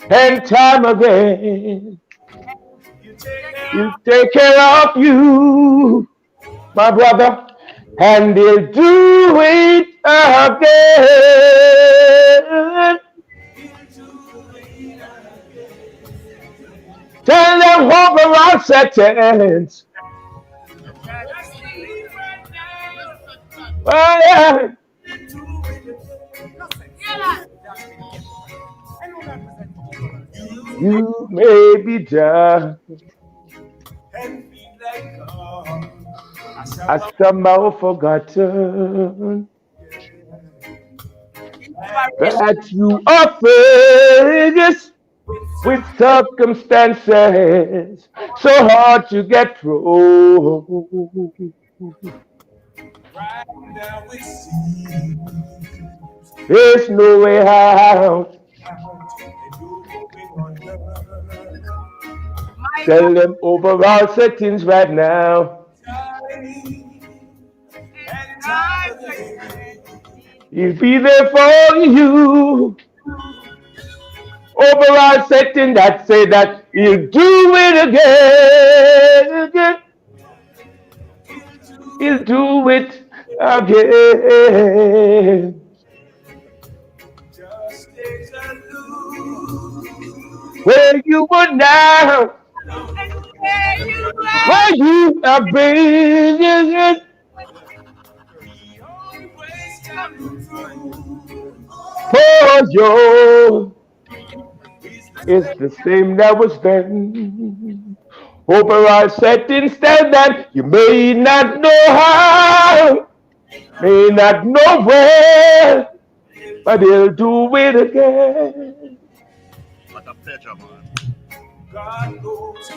And time again, you take care of you, my brother, and they'll do it again. Tell them overall settings. Oh, yeah. You may be down I somehow forgotten that you are famous with circumstances so hard to get through. There's no way out. Tell them overall settings right now. He'll be there for you. Overall setting that say that he'll do it again. He'll do it again. Where you were now, Why you have been? For you is the same that was then. Overall settings tell that you may not know how, may not know where, but he'll do it again. What a pleasure, man. God knows the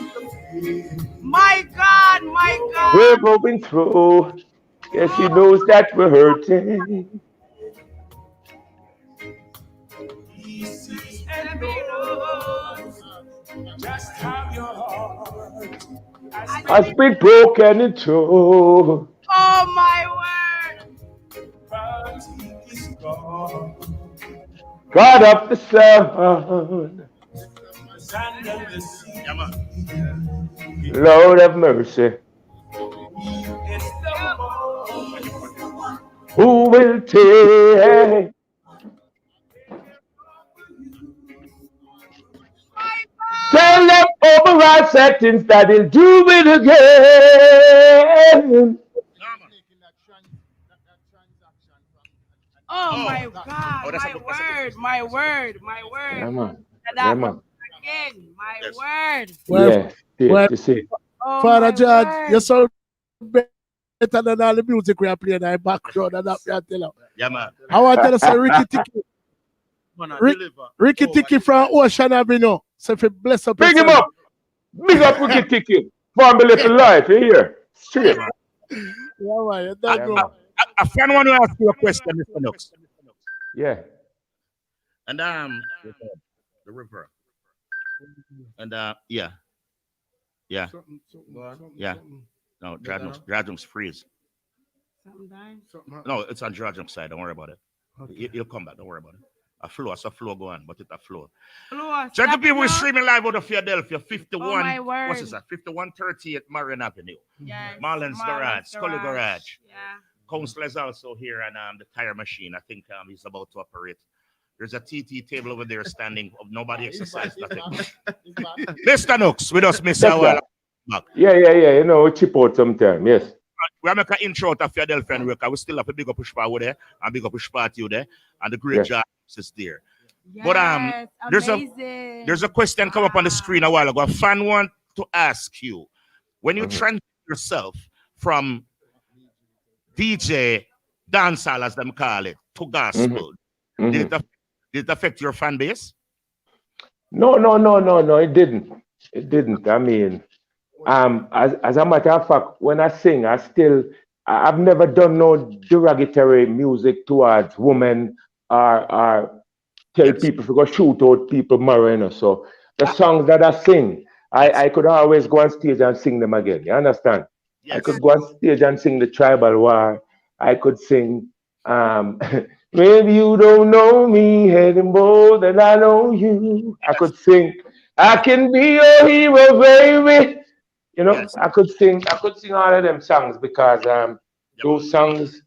feeling. My God, my God. We're going through. Yes, he knows that we're hurting. He sees and knows just how your heart Has been broken in two. Oh my word. but he is gone. God of the sun, Sand and the sea. Yeah, man. Lord of mercy, He is the one. who will take? Tell them overall settings that he'll do it again. Oh my God, my word, my word. Yeah, man. And Yeah, that man. again, my word. Yeah, you see. Oh, Father my George, word. you sound better than all the music we are playing in the background. And that, I tell you. Yeah, man. I want to say Ricky Tiki. Ricky Tiki from Ocean Avenue. So if you bless up Big him yourself. up. Big up Ricky Tiki. Farm a little life, you hear? Straight. Yeah, man, you don't Yeah, know. man. A friend want to ask you a question, Mr. Nooks. Yeah. And the river. And yeah. Yeah. Yeah. No, Dragons freeze. No, it's on Dragons side. Don't worry about it. He'll come back. Don't worry about it. A flow go on, but it's a flow. Check the people we're streaming live out of Philadelphia, 51. Oh, my word. What's this? 5130 at Marion Avenue. Yes. Marlon's Garage, Scully Garage. Yeah. Counselor's also here, and the tire machine. I think he's about to operate. There's a TT table over there standing. Nobody exercise nothing. Mr. Nooks, with us, Mr. Yes, yeah. You know, we chip out sometime. Yes. We make an intro to Philadelphia and work. We still have a big push over there and big push party you there, and the great job is there. Yes, But there's a question come up on the screen a while ago. A fan want to ask you, when you transition yourself from DJ dancehall, as them call it, to gospel, did it affect your fan base? No, it didn't. It didn't. I mean, as a matter of fact, when I sing, I've never done no derogatory music towards women or tell people to go shoot out people marrying us. So the songs that I sing, I could always go on stage and sing them again. You understand? Yes. I could go on stage and sing the Tribal War. I could sing maybe you don't know me any more than I know you. I could sing I can be your hero, baby. You know, yes. I could sing all of them songs because those songs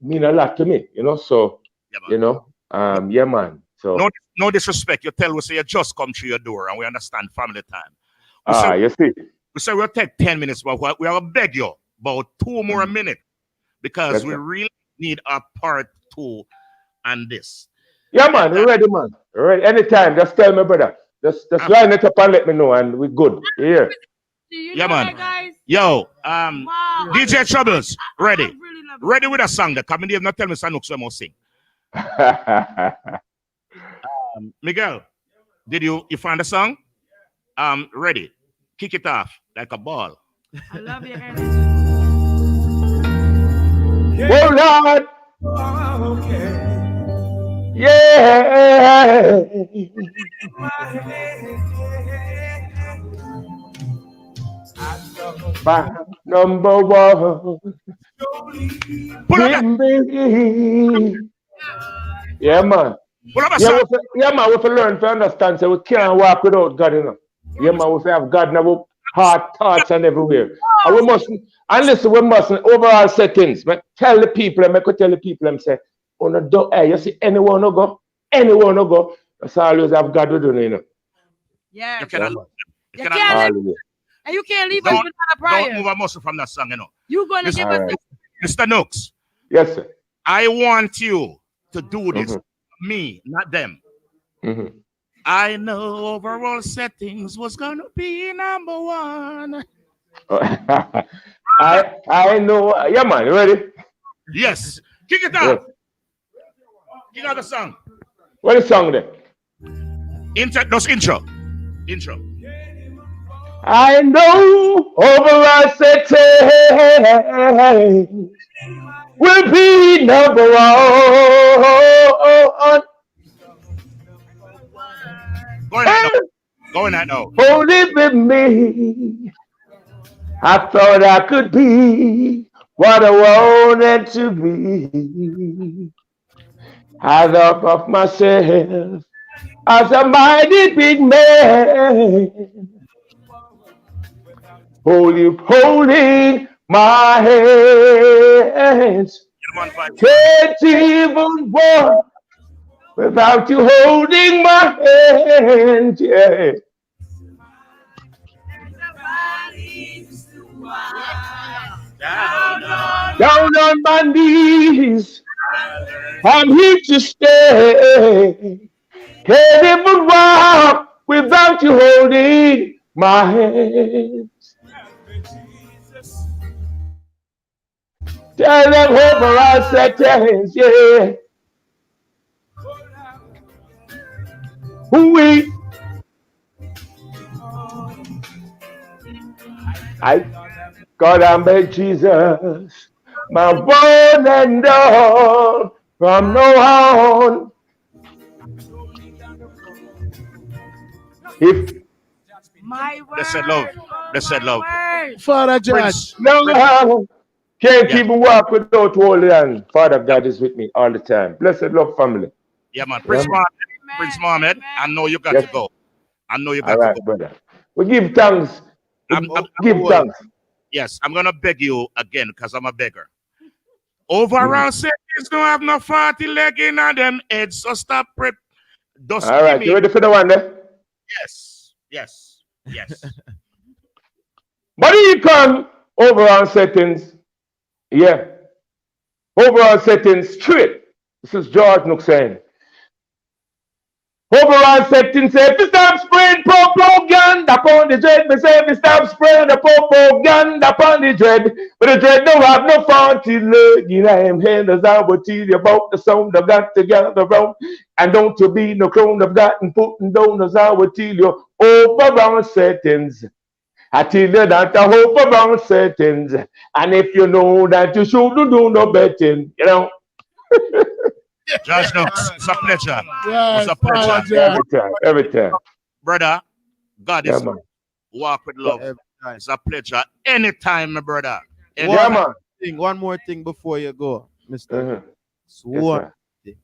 mean a lot to me, you know. So you know, yeah, man. So no disrespect. You tell we say you just come through your door and we understand family time. You see. We say we'll take 10 minutes, but we will beg you about 2 more minutes because we really need a part 2 on this. Yeah, man, we're ready, man. We're ready. Anytime, just tell me, brother. Just line it up and let me know, and we're good. Yeah. Yeah, man. Guys? Yo, DJ Troubles, ready. Ready with a song that come in here, not tell me Nooks we must sing. Miguel, did you find the song? Ready. Kick it off like a ball. I love you. Oh, Lord. Oh, okay. Yeah. Number one. Yeah, man. Yeah, man, we have to learn to understand so we can't walk without God, you know. Yeah, man, we have to have God in our heart, thoughts, and everywhere. And we mustn't, and listen, we mustn't overall settings. But tell the people, and I could tell the people, and say, oh, no, hey, you see, anyone no go. That's always have God with you, you know. Yeah. You cannot. And you can't leave us without a prayer. Don't move a muscle from that song, you know. You're going to give us Mr. Nooks. Yes, sir. I want you to do this. Me, not them. I know overall settings was gonna be number one. I know. Yeah, man. You ready? Yes. Kick it out. Kick out the song. What is the song then? Intro. I know overall settings will be number one. Going that now. Hold it with me. I thought I could be what I wanted to be. I thought of myself as a mighty big man. Holding my hands. Can't even walk without you holding my hand, yeah. Down on my knees, I'm here to stay. Can't even walk without you holding my hand. Tell them over our settings, yeah. We God, I made Jesus my one and all from now on. If my word, blessed love. Father George. No, can't keep walk without holding on. Father God is with me all the time. Blessed love family. Yeah, man. Prince Mohamed, I know you got to go. I know you got to go. Brother. We give thanks. Give thanks. Yes, I'm gonna beg you again because I'm a beggar. Overall settings don't have no 40 leg in on them heads, so stop prep. All right, you ready for the one there? Yes. But you come overall settings, yeah. Overall settings straight. This is George Knooks saying. Overall settings say, if you stop spraying propaganda upon the dread, me say, if you stop spraying the propaganda upon the dread, but the dread don't have no fancy leg in him hand, as I will tell you about the sound I've got to gather around, and don't you be no clone I've gotten putting down, as I will tell you, overall settings. I tell you that I hope around settings, and if you know that you shouldn't do no betting, you know. George Knooks, it's a pleasure. Yes, it's a pleasure. Every time. Brother, God is walk with love. It's a pleasure. Anytime, my brother. One more thing before you go, Mr. Yes,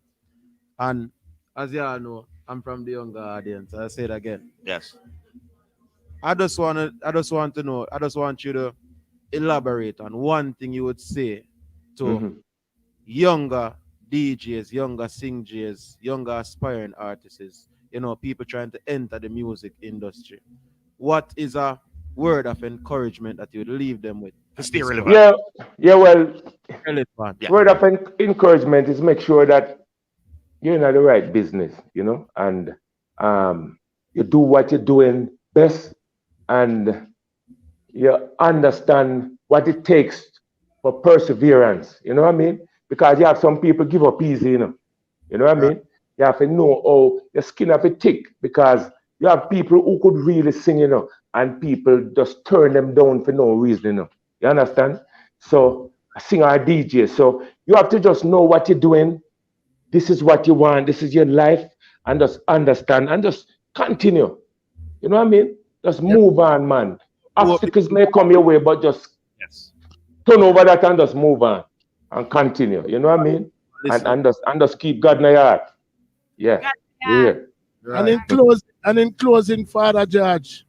and as you all know, I'm from the younger audience. I say it again. Yes. I just want to know, I just want you to elaborate on one thing you would say to younger DJs, younger singers, younger aspiring artists, people trying to enter the music industry. What is a word of encouragement that you would leave them with? To stay relevant. Word of encouragement is make sure that you're in the right business, and you do what you're doing best, and you understand what it takes for perseverance. You know what I mean? Because you have some people give up easy, you know what I mean? You have to know how your skin have to tick, because you have people who could really sing, and people just turn them down for no reason, You understand? So a singer or DJ. So you have to just know what you're doing. This is what you want. This is your life, and just understand and just continue. You know what I mean? Just move on, man. Obstacles may come your way, but just turn over that and just move on. And continue, you know what I mean? And just keep God in your heart. Yeah. Right. And in closing, Father George,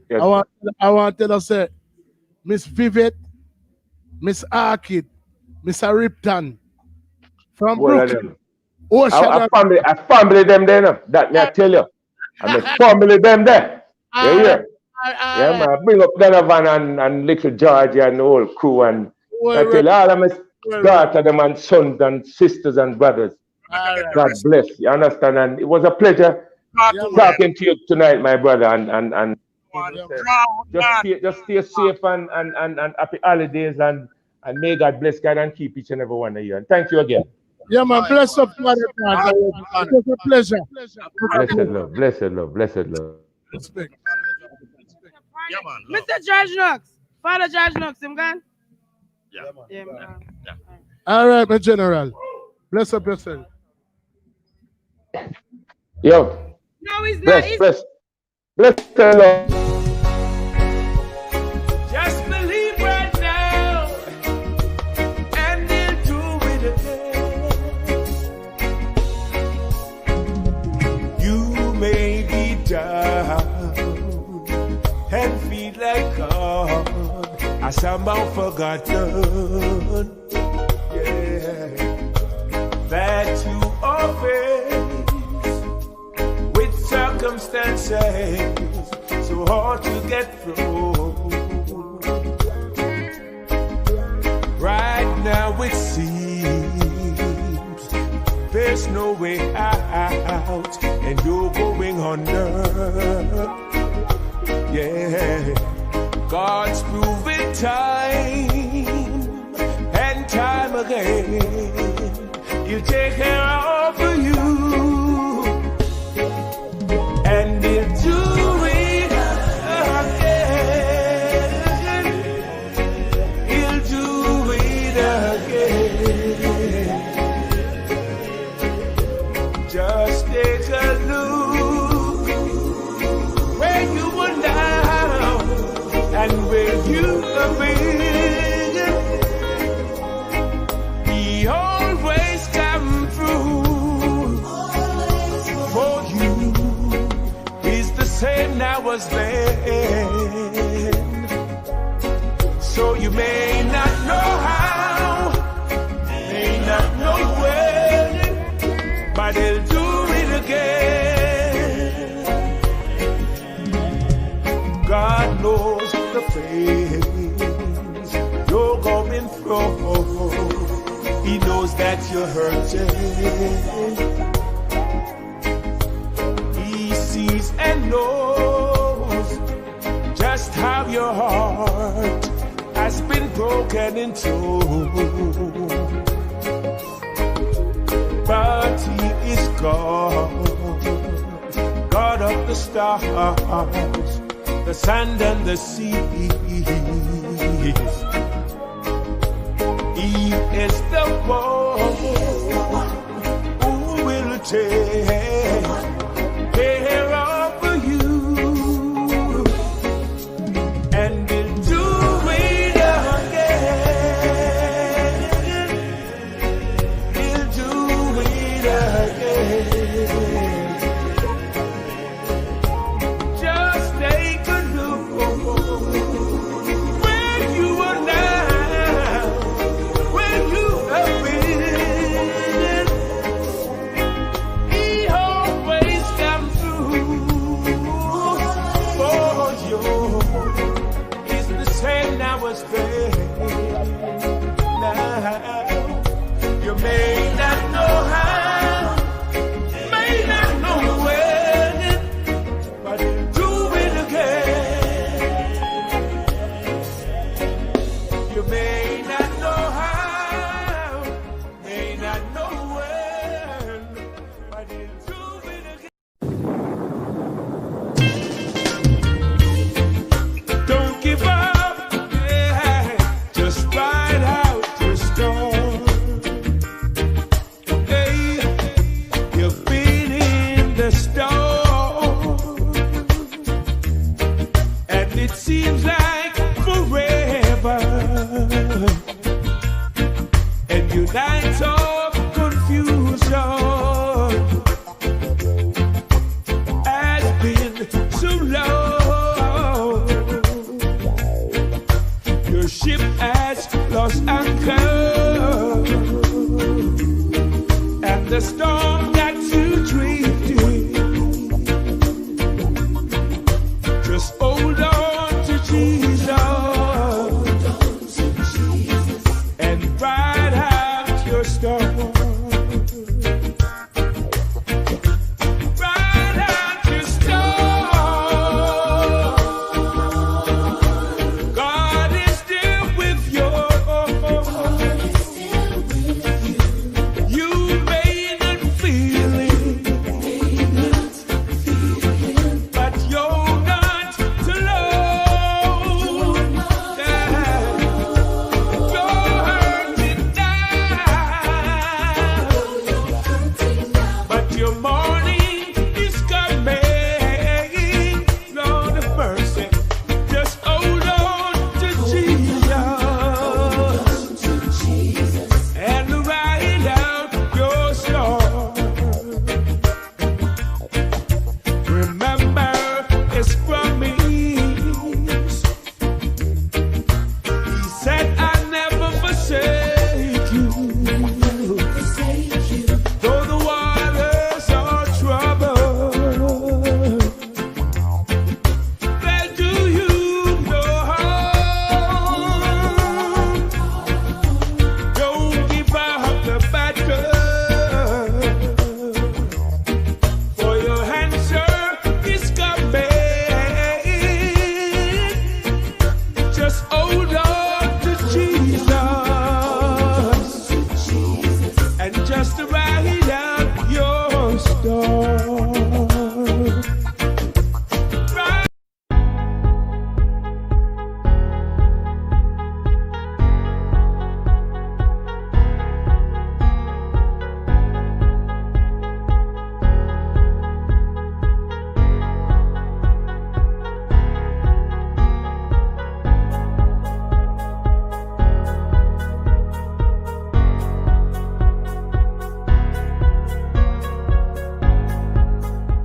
yes. I want to say, Miss Vivet, Miss Arkid, Mr. Ripton, from Brooklyn. I family them there, no? That me I tell you. I family them there. Yeah. Yeah, man. Bring up Donovan and little George and the whole crew. And I tell all of my daughters, them and sons and sisters and brothers. God bless. You understand? And it was a pleasure talking to you tonight, my brother. And just stay safe and happy holidays and may God bless God and keep each and every one of you. And thank you again. Yeah, man. Bless up, Father God. It was a pleasure. Blessed love. Respect. Yeah, man. Mr. George Knooks. Father George Knooks, him gone? Yeah. All right, my general. Bless up yourself. Yo. No, he's not. Bless the Lord. Just believe right now, and he'll do it again. You may be down and feel like God has somehow forgotten, that you are faced with circumstances so hard to get through. Right now it seems there's no way out, and you're going under. Yeah, God's proven time and time again, He'll take care of you, and He'll do it again. He'll do it again. Just take a look where you were now and where you have been. He always come through for you. He's the same now as then. So you may not know how, may not know when, but He'll do it again. God knows the pains you're going through. He knows that you're hurting. He sees and knows just how your heart has been broken into. But He is God, God of the stars, the sand and the seas. He is the one who will take care of you, and He'll do it again. He'll do it again. Just take a look where you are now, where you have been. He always comes through for you. He's the same now as then. Now you may not know how, may not know when, but He'll do it again. You may not know how, may not know when, but He'll do it again. Don't give up, yeah. Just ride out your storm. Hey, you've been in the storm, and it seems like